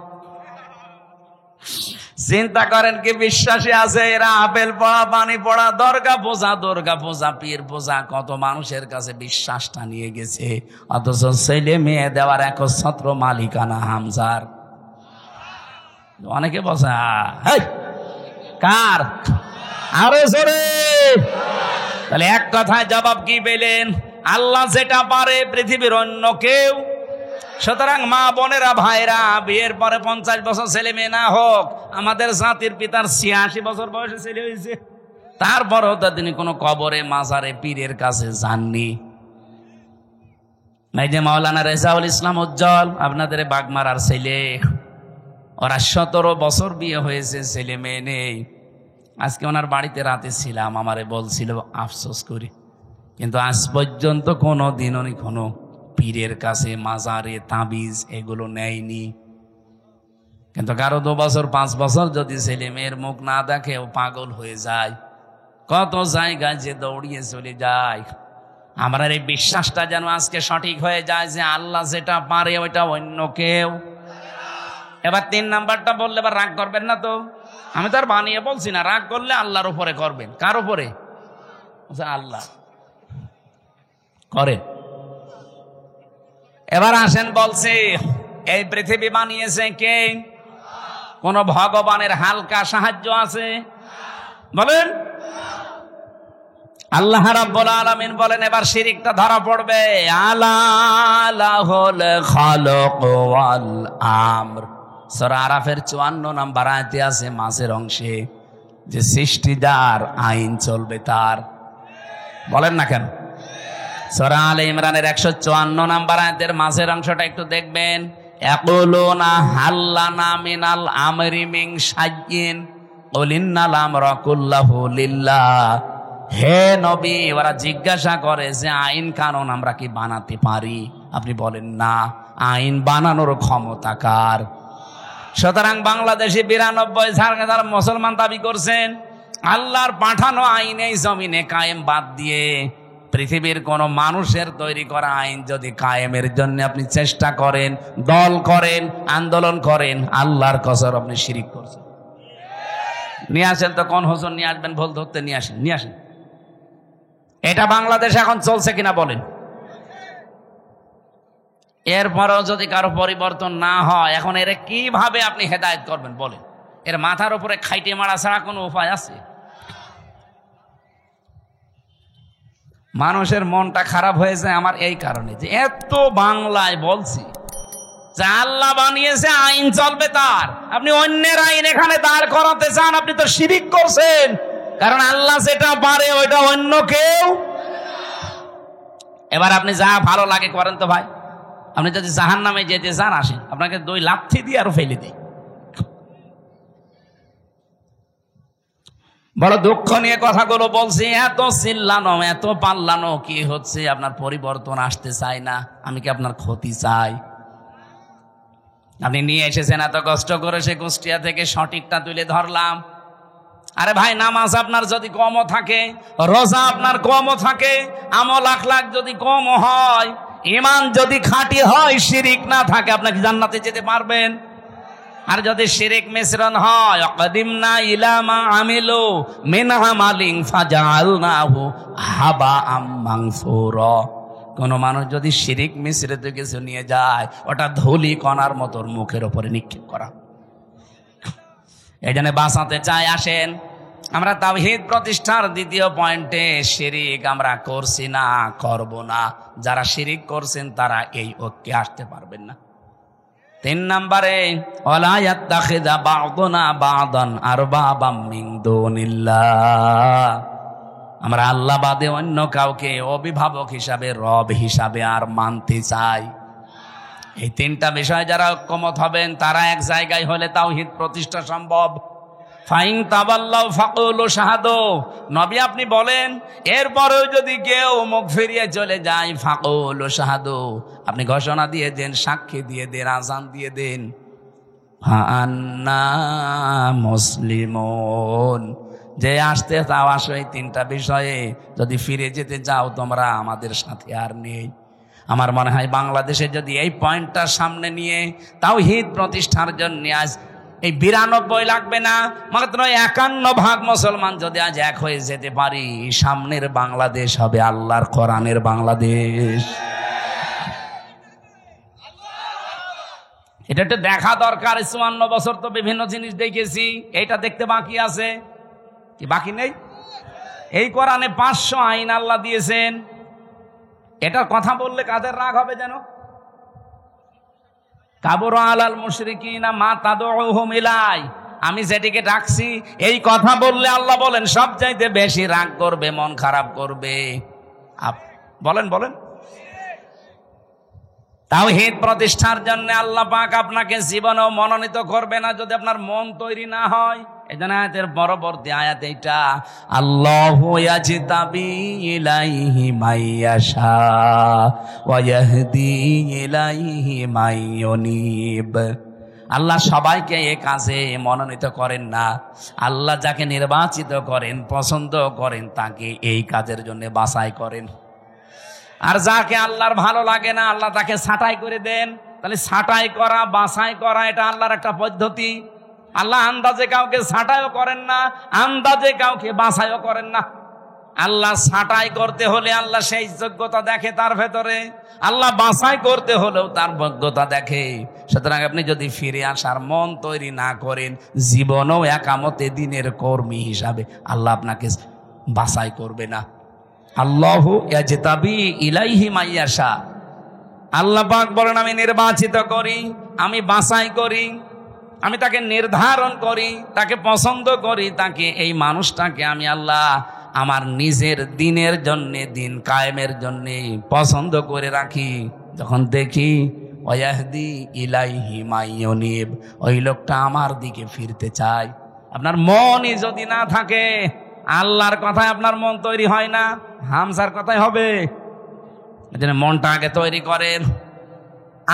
চিন্তা করেন কি বিশ্বাসী আছে এরা? আপেল পড়া, পানি পড়া, দুর্গা পূজা, পীর পূজা, কত মানুষের কাছে বিশ্বাসটা নিয়ে গেছে, অথচ ছেলে মেয়ে দেওয়ার একচ্ছত্র মালিকানা হামজার। অনেকে বসে কার? আরো জোরে। তাহলে এক কথায় জবাব কি পেলেন? আল্লাহ যেটা পারে পৃথিবীর অন্য কেউ। সুতরাং মা বোনেরা ভাইরা, বিয়ের পরে 50 বছর ছেলে মেয়ে না হোক, আমাদের জাতির পিতার 86 বছর বয়সে ছেলে হয়েছে, তারপরেও তো তিনি কোনো কবরে মাজারে পীরের কাছে যাননি। এই যে মাওলানা রেজাউল ইসলাম উজ্জ্বল, আপনাদের বাগমারার ছেলে, ওরা 17 বছর বিয়ে হয়েছে, ছেলে মেয়ে নেই। আজকে ওনার বাড়িতে রাতে ছিলাম, আমারে বলছিল আফসোস করি, কিন্তু আজ পর্যন্ত কোনো দিন উনি কোনো পীরের কাছে মাজারে তাবিজ এগুলো নেয়নি। কিন্তু কারো 2 বছর 5 বছর যদি ছেলে মেয়ের মুখ না দেখে ও পাগল হয়ে যায়, কত জায়গায় যে দৌড়িয়ে চলে যায়। আমরা এই বিশ্বাসটা যেন আজকে সঠিক হয়ে যায় যে আল্লাহ যেটা পারে ওইটা অন্য কেউ। এবার 3 নাম্বারটা বললে এবার রাগ করবেন না তো? আমি তো আর বানিয়ে বলছি না, রাগ করলে আল্লাহর উপরে করবেন। কার উপরে? আল্লাহ করেন। এবার আসেন, বলছে এই পৃথিবী বানিয়েছে কে? কোন ভগবানের হালকা সাহায্য আছে? বলেন। আল্লাহ রাব্বুল আলামিন বলেন, এবার শিরিকটা ধরা পড়বে। আলা লাহুল খালাক ওয়াল আমর। সূরা আরাফের 54 নম্বর আয়াতে আছে মাঝের অংশে যে সৃষ্টি যার, আইন চলবে তার। বলেন না কেন? সূরা আলে ইমরানের 154 নম্বর আয়াতের মাঝের অংশটা একটু দেখবেন। ইয়াকুলুনা হাল্লানা মিনাল আমরি মিন শাইইন কুল ইন্নাল আমরা কুল্লাহু লিল্লাহ। হে নবী, ওরা জিজ্ঞাসা করে যে আইন কানুন আমরা কি বানাতে পারি? আপনি বলেন না, আইন বানানোর ক্ষমতা কার? সুতরাং বাংলাদেশে 92 যারা মুসলমান দাবি করছেন, আল্লাহর পাঠানো আইন এই জমিনে কায়েম বাদ দিয়ে পৃথিবীর কোন মানুষের তৈরি করা আইন যদি কায়েমের জন্য আপনি চেষ্টা করেন, দল করেন, আন্দোলন করেন, আল্লাহর কসম আপনি শিরিক করছেন। নিয়ে আসেন তো, কোন হুজুর নিয়ে আসবেন ভুল ধরতে? নিয়ে আসেন, নিয়ে আসেন। এটা বাংলাদেশ এখন চলছে কিনা বলেন? এরপরেও যদি কারো পরিবর্তন না হয়, এখন এর কিভাবে আপনি হেদায়েত করবেন বলেন? এর মাথার উপরে খাইটে মারা ছাড়া কোনো উপায় আছে? মানুষের মনটা খারাপ হয়েছে আমার এই কারণে যে এত বাংলায় বলছি যে আল্লাহ বানিয়েছে, আইন চলবে তার। আপনি অন্যের আইন এখানে দাঁড় করাতে চান, আপনি তো শিরিক করছেন। কারণ আল্লাহ যেটা পারে ওইটা অন্য কেউ। এবার আপনি যা ভালো লাগে করেন তো ভাই। আপনি যদি জাহান্নামে যেতে চান, আসেন, আপনাকে 2 লাথি দিয়ে আরো ফেলে দিই। বড় দুঃখ নিয়ে কথাগুলো বলছি। এত চিল্লানো, এত পাল্লানো কি হচ্ছে? আপনার পরিবর্তন আসতে চাই না, আমি কি আপনার ক্ষতি চাই? আপনি নিয়ে এসেছেন এত কষ্ট করে, সে কুষ্টিয়া থেকে সঠিকটা তুলে ধরলাম। আরে ভাই, নামাজ আপনার যদি কমও থাকে, রোজা আপনার কমও থাকে, আমল আখলাক যদি কমও হয়, ঈমান যদি খাঁটি হয়, শিরিক না থাকে, আপনাকে জান্নাতে যেতে পারবেন? আর যদি শিরিক মিশ্রণ হয়, অকদিমনা ইলা মা আমিলু মিন আমালিন ফাজআলনাহু হাবাআম মানসুরা। কোন মানুষ যদি শিরিক মিশ্রিত কিছু নিয়ে যায়, ওটা ধুলি কণার মতো মুখের উপরে নিক্ষেপ করা। এই জন্য বাঁচাতে চাই। আসেন, আমরা তাওহীদ প্রতিষ্ঠার 2য় পয়েন্টে, শিরিক আমরা করছি না, করব না। যারা শিরিক করছেন তারা এই ঐক্যে আসতে পারবেন না। 3 নম্বরে, ওয়ালা ইয়াত্তাখিযা বা'দুনা বা'দান আরবাবাম মিন দুনিল্লাহ। আমরা আল্লাহ বাদে অন্য কাউকে অভিভাবক হিসাবে, রব হিসাবে আর মানতে চাই। এই 3টা বিষয় যারা ঐক্যমত হবেন, তারা এক জায়গায় হলে তাওহীদ প্রতিষ্ঠা সম্ভব। ফাইন তাবাল্লাউ ফাকুলু শাহাদু। নবী আপনি বলেন, এরপরেও যদি কেউ মুখ ফিরিয়ে চলে যায়, ফাকুলু শাহাদু, আপনি ঘোষণা দিয়ে দেন, সাক্ষী দিয়ে দেন, আযান দিয়ে দেন, আন্না মুসলিমুন, যে আসতে চাও আসো। এই 3টা বিষয়ে যদি ফিরে যেতে চাও তোমরা আমাদের সাথে আর নেই। আমার মনে হয় বাংলাদেশে যদি এই পয়েন্টটা সামনে নিয়ে তাওহীদ প্রতিষ্ঠার জন্য আজ এই 92 লাগবে না, মাত্র 51% মুসলমান যদি আজ এক হয়ে যেতে পারি, সামনের বাংলাদেশ হবে আল্লাহর কোরআনের বাংলাদেশ। এটা একটু দেখা দরকার। 54 বছর তো বিভিন্ন জিনিস দেখেছি, এইটা দেখতে বাকি আছে কি? বাকি নেই? এই কোরআনে 500 আইন আল্লাহ দিয়েছেন, এটার কথা বললে কাদের রাগ হবে যেন? কাবুরা আলাল মুশরিকিনা মা তাদউহুম ইলাই, আমি যেটিকে ডাকছি এই কথা বললে আল্লাহ বলেন সবচাইতে বেশি রাগ করবে, মন খারাপ করবে। বলেন বলেন। তাওহীদ প্রতিষ্ঠার জন্য আল্লাহ পাক আপনাকে জীবনেও মনোনীত করবে না যদি আপনার মন তৈরি না হয়। এজন্য আয়াতের পরবর্তী আয়াত এইটা, আল্লাহু ইয়াজতাবি ইলাইহি মাইয়াশা ওয়া ইয়াহদি ইলাইহি মাইয়ুনিব। আল্লাহ সবাইকে এই কাজে মনোনীত করেন না, আল্লাহ যাকে নির্বাচিত করেন, পছন্দ করেন, তাকে এই কাজের জন্য বাছাই করেন। আর যাকে আল্লাহর ভালো লাগে না আল্লাহ তাকে ছাঁটাই করে দেন। তাহলে ছাঁটাই করা, বাছাই করা এটা আল্লাহর একটা পদ্ধতি। আল্লাহ আন্দাজে কাউকে ছাঁটাইও করেন না, আন্দাজে কাউকে বাছাইও করেন না। আল্লাহ ছাঁটাই করতে হলে আল্লাহ সেই যোগ্যতা দেখে তার ভেতরে, আল্লাহ বাছাই করতে হলেও তার যোগ্যতা দেখে। সুতরাং আপনি যদি ফিরে আসার মন তৈরি না করেন, জীবনও একামতে দিনের কর্মী হিসাবে আল্লাহ আপনাকে বাছাই করবে না। আল্লাহু ইয়াজতাবি ইলাইহি মাইয়াশা, আল্লাহ পাক বলেন আমি নির্বাচিত করি, আমি বাছাই করি, আমি তাকে নির্ধারণ করি, তাকে পছন্দ করি, তাকে এই মানুষটাকে আমি আল্লাহ আমার নিজের দিনের জন্যে, দিন কায়েমের জন্যে পছন্দ করে রাখি। যখন দেখি ওয়াহদি ইলাইহি মাইয়ুনিব, ওই লোকটা আমার দিকে ফিরতে চায়। আপনার মনই যদি না থাকে, আল্লাহর কথায় আপনার মন তৈরি হয় না, হামসার কথাই হবে। এজন্য মনটা আগে তৈরি করেন।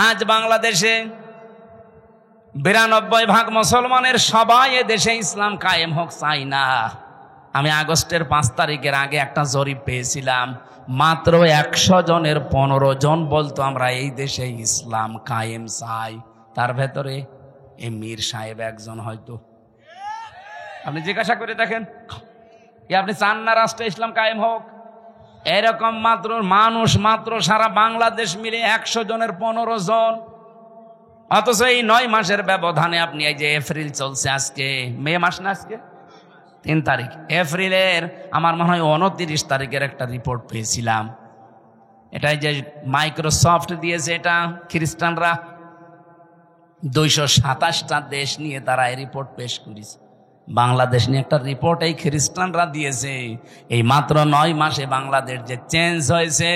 আজ বাংলাদেশে 92% মুসলমানের সবাই এ দেশে ইসলাম কায়েম হোক চাই না। আমি আগস্টের 5 তারিখের আগে একটা জরিপ পেয়েছিলাম, মাত্র 100 জনের 15 জন বলতো আমরা এই দেশে ইসলাম কায়েম চাই। তার ভেতরে এই মীর সাহেব একজন হয়তো। আপনি জিজ্ঞাসা করে দেখেন, আপনি চান না রাষ্ট্রে ইসলাম কায়েম হোক? এরকম মাত্র মানুষ মাত্র সারা বাংলাদেশ মিলে 100 জনের 15 জন। অথচ এই 9 মাসের ব্যবধানে আপনি এই যে এপ্রিল চলছে, আজকে মে মাস না, আজকে 3 তারিখ, এপ্রিলের আমার মনে হয় 29 তারিখের একটা রিপোর্ট পেয়েছিলাম। এটাই যে মাইক্রোসফট দিয়েছে, এটা খ্রিস্টানরা 227টা দেশ নিয়ে তারা এই রিপোর্ট পেশ করেছে। বাংলাদেশ নিয়ে একটা রিপোর্ট এই খ্রিস্টানরা দিয়েছে। এই মাত্র 9 মাসে বাংলাদেশ যে চেঞ্জ হয়েছে,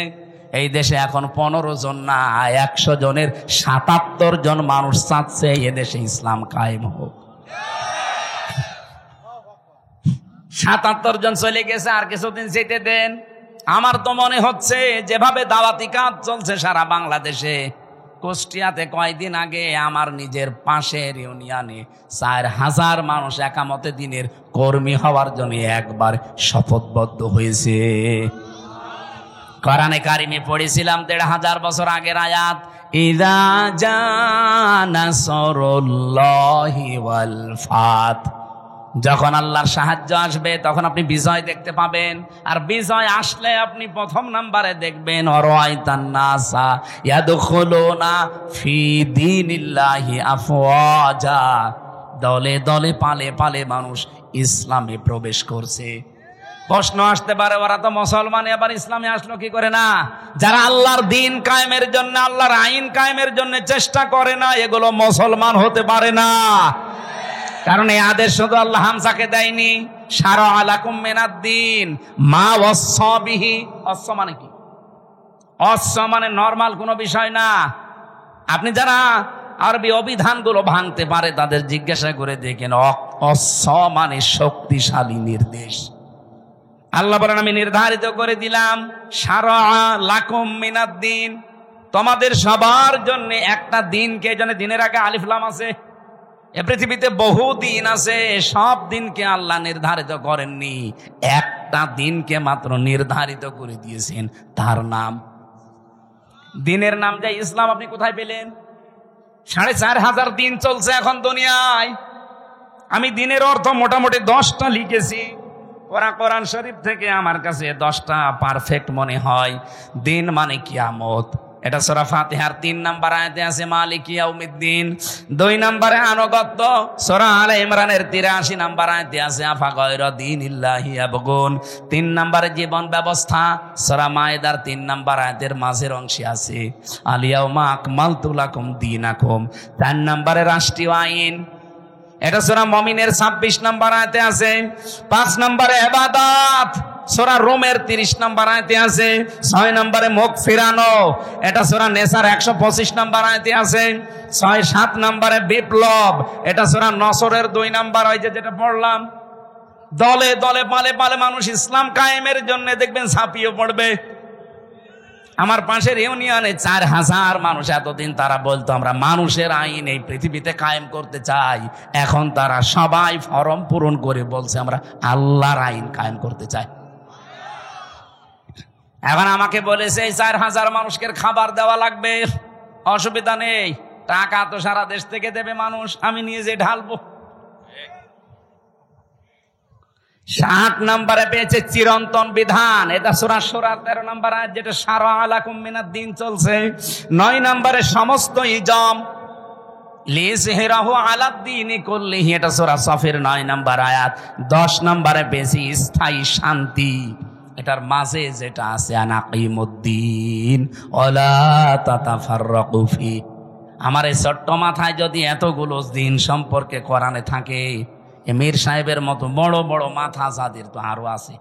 এই দেশে এখন 15 জন না, 100 জনের 77 জন মানুষ চাচ্ছে এ দেশে ইসলাম কায়েম হোক। 77 জন চলে গেছে, আর কিছুদিন যেতে দেন। আমার তো মনে হচ্ছে যেভাবে দাওয়াতি কাজ চলছে সারা বাংলাদেশে, কুষ্টিয়াতে কয়েকদিন আগে আমার নিজের পাশের ইউনিয়নে 4000 মানুষ একামতে দিনের কর্মী হওয়ার জন্য একবার শপথবদ্ধ হয়েছে। কোরআনে কারিমে পড়েছিলাম 1500 বছর আগের আয়াত, ইযা জা নাসরুল্লাহি ওয়াল ফাত, যখন আল্লাহর সাহায্য আসবে তখন আপনি বিজয় দেখতে পাবেন। আর বিজয় আসলে আপনি প্রথম নাম্বারে দেখবেন অরাইতান নাসা ইয়াদখুলুনা ফি দীনিল্লাহি আফওয়াজা, দলে দলে পালে পালে মানুষ ইসলামে প্রবেশ করছে। প্রশ্ন আসতে পারে, ওরা তো মুসলমান, আবার ইসলামে আসলো কি করে? না, যারা আল্লাহর দিন কায়েমের জন্য, আল্লাহর আইন কায়েমের জন্য চেষ্টা করে না, এগুলো মুসলমান হতে পারে না। কারণ এই আদেশ শুধু আল্লাহ হামসাকে দেয়নি, শারা আলাকুম মিনাদ-দ্বীন মা ওয়াসসা বিহি। ওয়াসসা মানে কি? ওয়াসসা মানে নরমাল কোনো বিষয় না। আপনি যারা আরবি অভিধানগুলো ভাঙতে পারে তাদের জিজ্ঞাসা করে দেখেন, ওয়াসসা মানে শক্তিশালী নির্দেশ। আল্লাহ বলেন আমি নির্ধারিত করে দিলাম, শারা লাকুম মিনাদ-দ্বীন, তোমাদের সবার জন্য একটা দিনকে, জন্য দিনের আগে আলিফ লাম আছে। এ পৃথিবীতে বহু দিন আছে, সব দিনকে আল্লাহ নির্ধারিত করেননি, একটা দিনকে মাত্র নির্ধারিত করে দিয়েছেন, তার নাম দিনের নাম যে ইসলাম। আপনি কোথায় পেলেন? 4500 দিন চলছে এখন দুনিয়ায়। আমি দিনের অর্থ মোটামুটি 10টা লিখেছি। কোরআন শরীফ থেকে আমার কাছে 10টা পারফেক্ট মনে হয়। দিন মানে কিয়ামত, এটা সূরা ফাতিহার 3 নম্বর আয়াতে আছে মালিক ইয়াউমিদ্দিন। 2 নম্বরে আনুগত্য সূরা আলে ইমরানের 83 নম্বর আয়াতে আছে আফা গায়রা দীনিল্লাহি ইয়াবগুন। 3 নম্বরে জীবন ব্যবস্থা সূরা মায়েদার 3 নম্বর আয়াতের মাঝের অংশে আছে আল ইয়াউমা আকমালতু লাকুম দীনাকুম। 4 নম্বরে রাষ্ট্রীয় আইন, এটা সূরা মুমিনের 26 নম্বর আয়াতে আছে। 5 নম্বরে ইবাদত সূরা রোমের 30 নম্বর আয়াতে আছে। 6 নম্বরে মুখ ফিরানো, এটা সূরা নেসার 125 নম্বর আয়াতে আছে। 6-7 নম্বরে বিপ্লব, এটা সূরা নসরের 2 নম্বর, ওই যেটা পড়লাম। দলে দলে পালে পালে মানুষ ইসলাম কায়েমের জন্য দেখবেন ঝাঁপিয়ে পড়বে। আমার পাশের ইউনিয়নে 4000 মানুষ, এতদিন তারা বলতো আমরা মানুষের আইন এই পৃথিবীতে কায়েম করতে চাই, এখন তারা সবাই ফরম পূরণ করে বলছে আমরা আল্লাহর আইন কায়েম করতে চাই। এখন আমাকে বলেছে এই 4000 মানুষকে খাবার দেওয়া লাগবে, অসুবিধা নেই, টাকা তো সারা দেশ থেকে দেবে মানুষ, আমি নিয়ে যে ঢালবো। 7 নম্বরে পেয়েছে চিরন্তন বিধান, এটা সূরা সূরার 13 নম্বর আয়াত, যেটা শারা আলাকুম মিনাদ দ্বীন চলছে। 9 নম্বরে সমস্ত ইজম লিযহিরাহু আলাদ দ্বীনি কুল্লিহি, এটা সূরা সফের 9 নম্বর আয়াত। 10 নম্বরে পেয়েছি স্থায়ী শান্তি, এটার মাঝে যেটা আছে আনাকিমুদ্দিন ওয়ালা তাতাফাররাকু ফি। আমার এই ছোট্ট মাথায় যদি এতগুলো দিন সম্পর্কে কোরআনে থাকে, মীর সাহেবের মতো বড় বড় মাথা যাদের তো আরো আছে।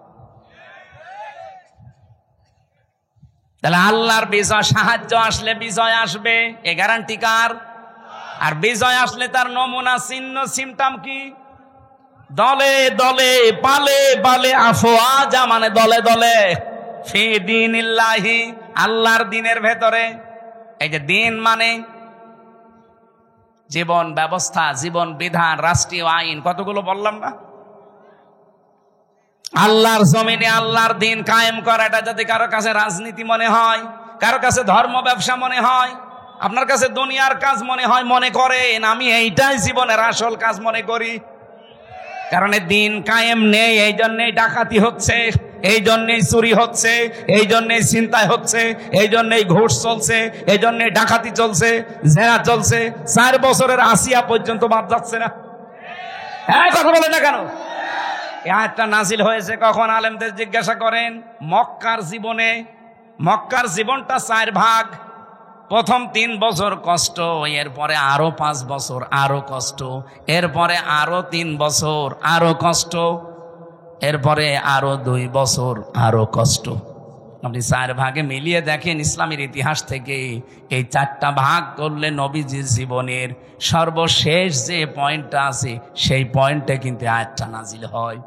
তাহলে আল্লাহর বিজয়, সাহায্য আসলে বিজয় আসবে, এ গ্যারান্টি কার? আর বিজয় আসলে তার নমুনা চিহ্ন সিমটম কি? দলে দলে পালে পালে আফওয়াজা, মানে দলে দলে ফি দীনিল্লাহি, আল্লাহর দ্বীনের ভেতরে। এই যে দ্বীন মানে জীবন ব্যবস্থা, জীবন বিধান, রাষ্ট্রীয় আইন, কতগুলো বললাম না? আল্লাহর জমিনে আল্লাহর দ্বীন কায়েম করা, এটা যদি কারো কাছে রাজনীতি মনে হয়, কারো কাছে ধর্ম ব্যবসা মনে হয়, আপনার কাছে দুনিয়ার কাজ মনে হয়, মনে করেন আমি এইটাই জীবনের আসল কাজ মনে করি। কারণ দ্বীন কায়েম নেই, এই জন্যই ডাকাতি হচ্ছে, এই জন্যই চুরি হচ্ছে, এই জন্যই ছিনতাই হচ্ছে, এই জন্যই ঘুষ চলছে, এই জন্যই ডাকাতি চলছে, জেনা চলছে। 4 বছরের আসিয়া পর্যন্ত বাদ যাচ্ছে না। হ্যাঁ, কথা বলে না কেন? এই আয়াতটা নাজিল হয়েছে কখন? আলেমদের জিজ্ঞাসা করেন। মক্কার জীবনে, মক্কার জীবনটা 4 ভাগ। প্রথম 3 বছর কষ্ট, এরপরে আরো 5 বছর আরো কষ্ট, এরপরে আরো 3 বছর আরো কষ্ট, এরপরে আরো 2 বছর আরো কষ্ট। আপনি 4 ভাগে মিলিয়ে দেখেন ইসলামের ইতিহাস থেকে, এই 4টা ভাগ করলে নবীজির জীবনের সর্বশেষ যে পয়েন্টটা আছে সেই পয়েন্টে কিন্তু আয়াতটা নাজিল হয়।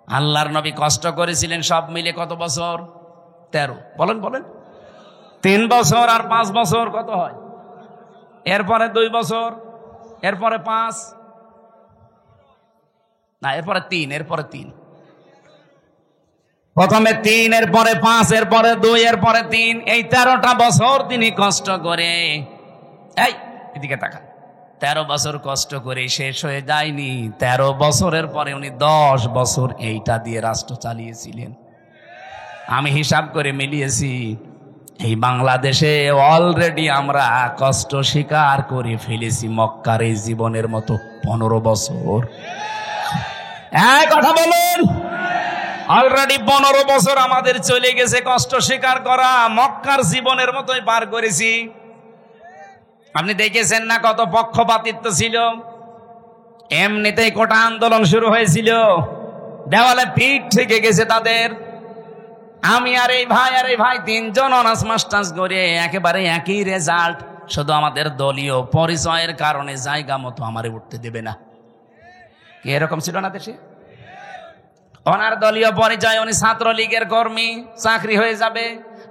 আল্লাহর নবী কষ্ট করেছিলেন সব মিলে কত বছর? 13। বলেন বলেন। 3 বছর আর 5 বছর কত হয়? এরপরে 2 বছর, এরপরে 5, না এরপরে 3, এরপরে 3। প্রথমে 3, এরপরে 5, এরপরে 2, এরপরে 3। এই 13টা বছর তিনি কষ্ট করে, এই এদিকে তাকান, 13 বছর কষ্ট করে শেষ হয়ে যায়নি। 13 বছরের পরে উনি 10 বছর এইটা দিয়ে রাষ্ট্র চালিয়েছিলেন। আমি হিসাব করে মিলিয়েছি, এই বাংলাদেশে অলরেডি আমরা কষ্ট স্বীকার করে ফেলেছি মক্কার এই জীবনের মতো 15 বছর। এই কথা বলুন, অলরেডি 15 বছর আমাদের চলে গেছে কষ্ট স্বীকার করা, মক্কার জীবনের মতোই পার করেছি। আপনি দেখেছেন না কত পক্ষপাতিত্ব ছিল? এমনিতেই কোটা আন্দোলন শুরু হয়েছিল, দেওয়ালে পিঠ থেকে গেছে তাদের। আমি আর এই ভাই 3 জন অনার্স মাস্টার্স করে একেবারে একই রেজাল্ট, শুধু আমাদের দলীয় পরিচয়ের কারণে জায়গা মতো আমারে উঠতে দেবে না। কি এরকম ছিল না দেশে? ওনার দলীয় পরিচয়, উনি ছাত্রলীগের কর্মী, চাকরি হয়ে যাবে।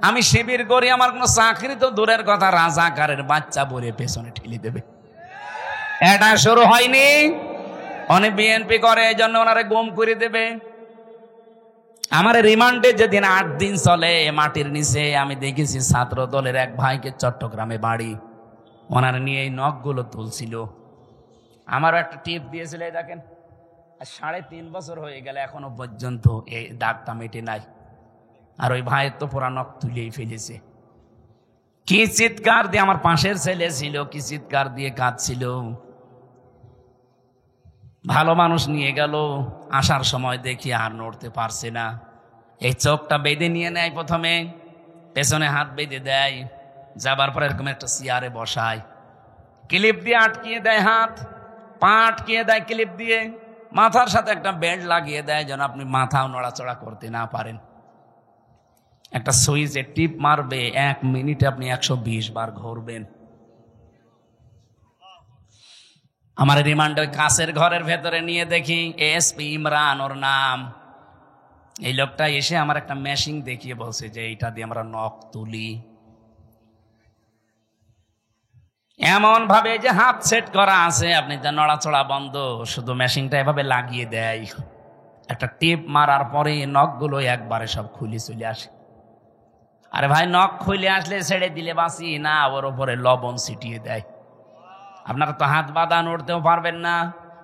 আমি শিবির করি, আমার কোনো চাকরি তো দূরের কথা, রাজাকারের বাচ্চা বলে পেছনে ঠেলে দেবে। এটা শুরু হয়নি, উনি বিএনপি করে, এই জন্য ওনারে গুম করে দেবে। আমার রিমান্ডে যেদিন 8 দিন চলে মাটির নিচে, আমি দেখেছি ছাত্র দলের এক ভাইকে চট্টগ্রামে বাড়ি, ওনার নিয়ে এই নখগুলো তুলছিল। আমারও একটা টিপ দিয়েছিল, এই দেখেন, 3.5 বছর হয়ে গেল এখনো পর্যন্ত এই দাগটা মেটে নাই। আর ওই ভাইয়ের তো পুরা নখ তুলেই ফেলেছে। কি চিৎকার দিয়ে, আমার পাশের ছেলে ছিল, কি চিৎকার দিয়ে কাঁদছিল। ভালো মানুষ নিয়ে গেল, আসার সময় দেখি আর নড়তে পারছে না। এই চোখটা বেঁধে নিয়ে নেয়, প্রথমে পেছনে হাত বেঁধে দেয়, যাবার পর এরকম একটা চেয়ারে বসায়, ক্লিপ দিয়ে আটকিয়ে দেয়, হাত পা আটকিয়ে দেয় ক্লিপ দিয়ে, মাথার সাথে একটা বেল্ট লাগিয়ে দেয় যেন আপনি মাথাও নড়াচড়া করতে না পারেন। একটা সুইচে টিপ মারবে, 1 মিনিটে আপনি 120 বার ঘুরবেন। আমার রিমান্ডে কাছের ঘরের ভেতরে নিয়ে দেখি এসপি ইমরান ওর নাম। এই লোকটা এসে আমার একটা মেশিন দেখিয়ে বলছে যে এইটা দিয়ে আমরা নখ তুলি, এমন ভাবে যে হাত সেট করা আছে, আপনি যা নড়াচড়া বন্ধ, শুধু মেশিনটা এভাবে লাগিয়ে দেয়, একটা টিপ মারার পরে নখগুলো একবারে সব খুলে চলে আসে। আরে ভাই, নখ খুলে আসলে ছেড়ে দিলে বাঁচি না, ওর উপরে লবণ ছিটিয়ে দেয়। আপনারা তো হাত বাঁধা নড়তেও পারবেন না,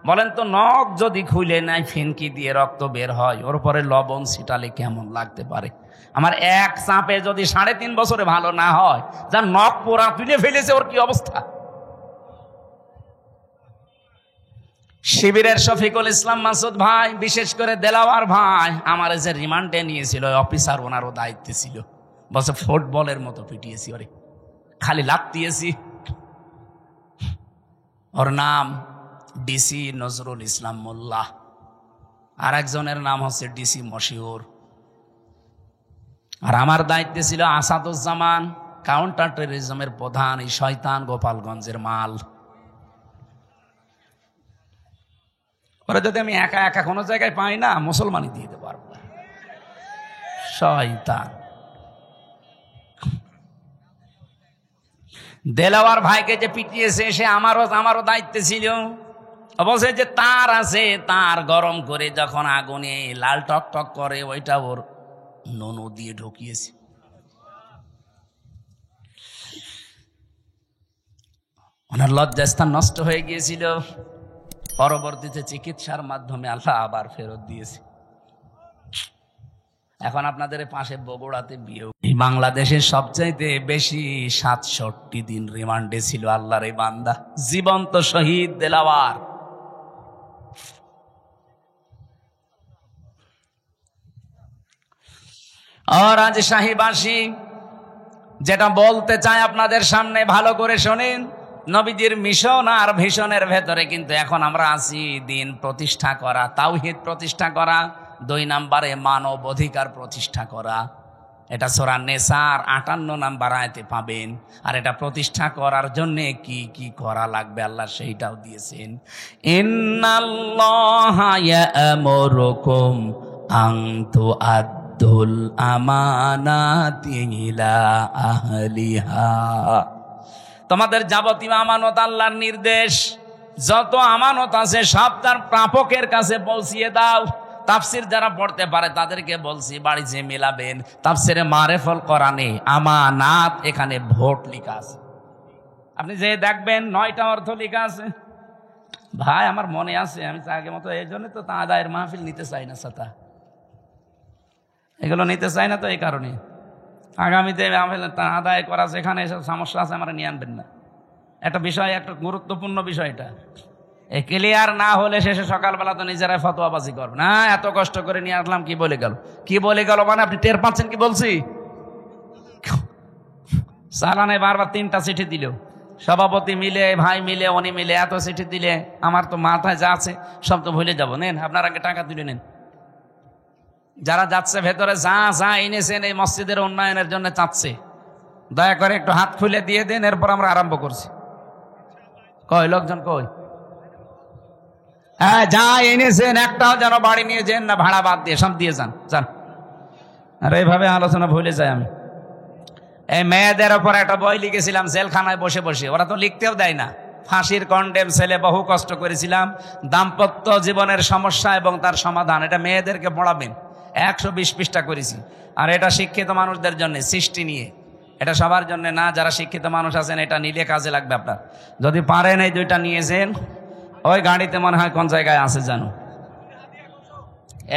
বলেন তো নখ যদি খুলে নেয়, ফিনকি দিয়ে রক্ত বের হয়, ওর উপরে লবণ ছিটালে কেমন লাগতে পারে? আমার এক চাপে যদি 3.5 বছরে ভালো না হয়, যার নখ পোড়া তুলে ফেলেছে, ওর কি অবস্থা? শিবিরের শফিকুল ইসলাম মাসুদ ভাই, বিশেষ করে দেলাওয়ার ভাই, আমার যে রিমান্ডে নিয়েছিল অফিসার, ওনারও দায়িত্বে ছিল, বলছে ফুটবলের মতো পিটিয়েছি, ওরে খালি লাত দিয়েছি। ওর নাম ডিসি নজরুল ইসলাম মোল্লা, আর একজনের নাম হচ্ছে ডিসি মশিউর। আর আমার দায়িত্বে ছিল আসাদুজ্জামান, কাউন্টার টেররিজমের প্রধান, এই শয়তান গোপালগঞ্জের মাল। ওরা যদি আমি একা একা কোনো জায়গায় পাই না, মুসলমানই দিয়ে দিতে পারবো। শয়তান। দেলাওয়ার ভাইকে যে পিটিয়েছে, সে আমারও দায়িত্বে ছিল। বলছে যে তার আছে, তার গরম করে যখন আগুনে লাল টক টক করে, ওইটা ওর ননু দিয়ে ঢুকিয়েছে। ওনার লজ্জাস্থান নষ্ট হয়ে গিয়েছিল, পরবর্তীতে চিকিৎসার মাধ্যমে আল্লাহ আবার ফেরত দিয়েছে। এখন আপনাদের পাশে বগুড়াতে বিয়ে। বাংলাদেশের সবচাইতে বেশি 67 দিন রিমান্ডে ছিল আল্লাহর এই বান্দা, জীবন্ত শহীদ দেলাওয়ার। আর আজ শাহীবাসী যেটা বলতে চাই আপনাদের সামনে, ভালো করে শোনেন। নবীজির মিশন আর ভিশনের ভেতরে কিন্তু এখন আমরা আছি দিন প্রতিষ্ঠা করা, তাওহীদ প্রতিষ্ঠা করা, 2 নম্বরে মানব অধিকার প্রতিষ্ঠা করা। এটা সূরা নেসার 58 নম্বর আয়াতে পাবেন। আর এটা প্রতিষ্ঠা করার জন্য কি কি করা লাগবে আল্লাহ সেইটাও দিয়েছেন। ইন্নাল্লাহা ইয়া'মুরুকুম আন তুআদ্দুল আমানাতি ইলা আহলিহা। তোমাদের যাবতীয় আমানত আল্লাহর নির্দেশ, যত আমানত আছে সব তার প্রাপকের কাছে পৌঁছিয়ে দাও। তাফসির যারা পড়তে পারে তাদেরকে বলছি, বাড়ি যে মেলাবেন, তাফসিরে মারেফুল কোরআনে আমানাত, এখানে ভোট লেখা আছে। আপনি যে দেখবেন 9টা অর্থ লেখা আছে। ভাই আমার মনে আছে, আমি আগে মতো এই জন্য তো তা আদায়ের মাহফিল নিতে চাই না, সাথা এগুলো নিতে চাই না, তো এই কারণে আগামীতে আদায় করা যেখানে এসব সমস্যা আছে আমরা নিয়ে আনবেন না। একটা বিষয়, একটা গুরুত্বপূর্ণ বিষয়, এটা এই ক্লিয়ার না হলে শেষে সকালবেলা তো নিজেরাই ফতোয়াবাজি করবে না, এত কষ্ট করে নিয়ে আসলাম, কি বলে গেল, কি বলে গেল, মানে আপনি টের পাচ্ছেন কি বলছি? চালানে বারবার 3টা চিঠি দিল, সভাপতি মিলে, ভাই মিলে, উনি মিলে, এত চিঠি দিলে আমার তো মাথায় যা আছে সব তো ভুলে যাবো। নেন আপনার আগে টাকা তুলে নেন। যারা যাচ্ছে ভেতরে, যা এনেছেন এই মসজিদের উন্নয়নের জন্য চাচ্ছে, দয়া করে একটু হাত খুলে দিয়ে দেন, এরপর আমরা আরম্ভ করছি। কই লোকজন কই? হ্যাঁ, যা এনেছেন একটাও যেন বাড়ি নিয়ে যান না, ভাড়া বাদ দিয়ে সব দিয়ে যান। আর এইভাবে আলোচনা ভুলে যাই আমি। এই মেয়েদের ওপর একটা বই লিখেছিলাম জেলখানায় বসে বসে, ওরা তো লিখতেও দেয় না। ফাঁসির কন্ডেম ছেলে, বহু কষ্ট করেছিলাম, দাম্পত্য জীবনের সমস্যা এবং তার সমাধান, এটা মেয়েদেরকে পড়াবেন। 120 পৃষ্ঠা করেছি। আর এটা শিক্ষিত মানুষদের জন্য, সৃষ্টি নিয়ে, এটা সবার জন্য না। যারা শিক্ষিত মানুষ আছেন এটা নিলে কাজে লাগবে আপনার। যদি পারেন এই 2টা নিয়েছেন, ওই গাড়িতে মনে হয় কোন জায়গায় আছে জানো।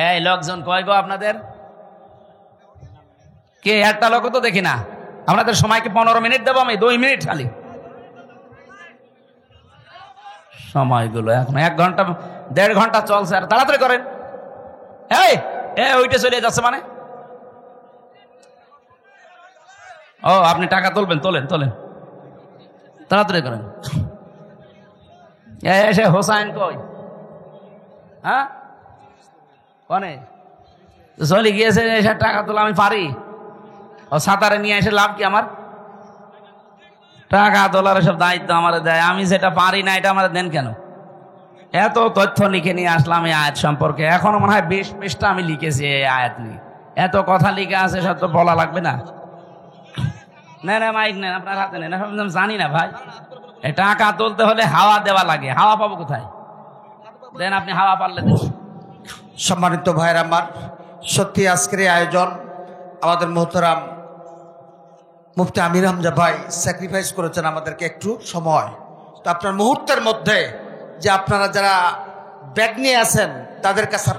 এই লোকজন কয় গো আপনাদের? কে একটা লোক তো দেখি না। আপনাদের সময়কে 15 মিনিট দেবো আমি, 2 মিনিট খালি সময়গুলো। এখন 1 ঘন্টা 1.5 ঘন্টা চলছে, আর তাড়াতাড়ি করেন। এই ওইটা চলে যাচ্ছে মানে। ও আপনি টাকা তুলবেন, তোলেন তাড়াতাড়ি করেন। এসে হোসাইন কই? হ্যাঁ কনে চলে গিয়েছে, এসে টাকা তোলা আমি পারি? ও সাঁতারে নিয়ে এসে লাভ কি আমার? টাকা তোলার সব দায়িত্ব আমার দেয়, আমি যেটা পারি না এটা আমার দেন কেন? এত তথ্য লিখে নিয়ে আসলাম এই আয়াত সম্পর্কে, এখনো মনে হয় 20 পৃষ্ঠা আমি লিখেছি এই আয়াত নিয়ে। এত কথা লিখে আছে, সব তো বলা লাগবে না? না মাইক নেন, আপনার হাতে নেন। জানি না ভাই, টাকা তুলতে হলে হাওয়া দেওয়া লাগে, হাওয়া পাবো কোথায়? দেন আপনি হাওয়া পারলে দেন। সম্মানিত ভাইয়ের আমার, সত্যি আজকের এই আয়োজন আমাদের মোহতারাম মুফতি আমির হামজা ভাই স্যাক্রিফাইস করেছেন আমাদেরকে একটু সময়। তো আপনার মুহূর্তের মধ্যে যে আপনারা যারা ব্যাগ নিয়ে আছেন তাদের কাছে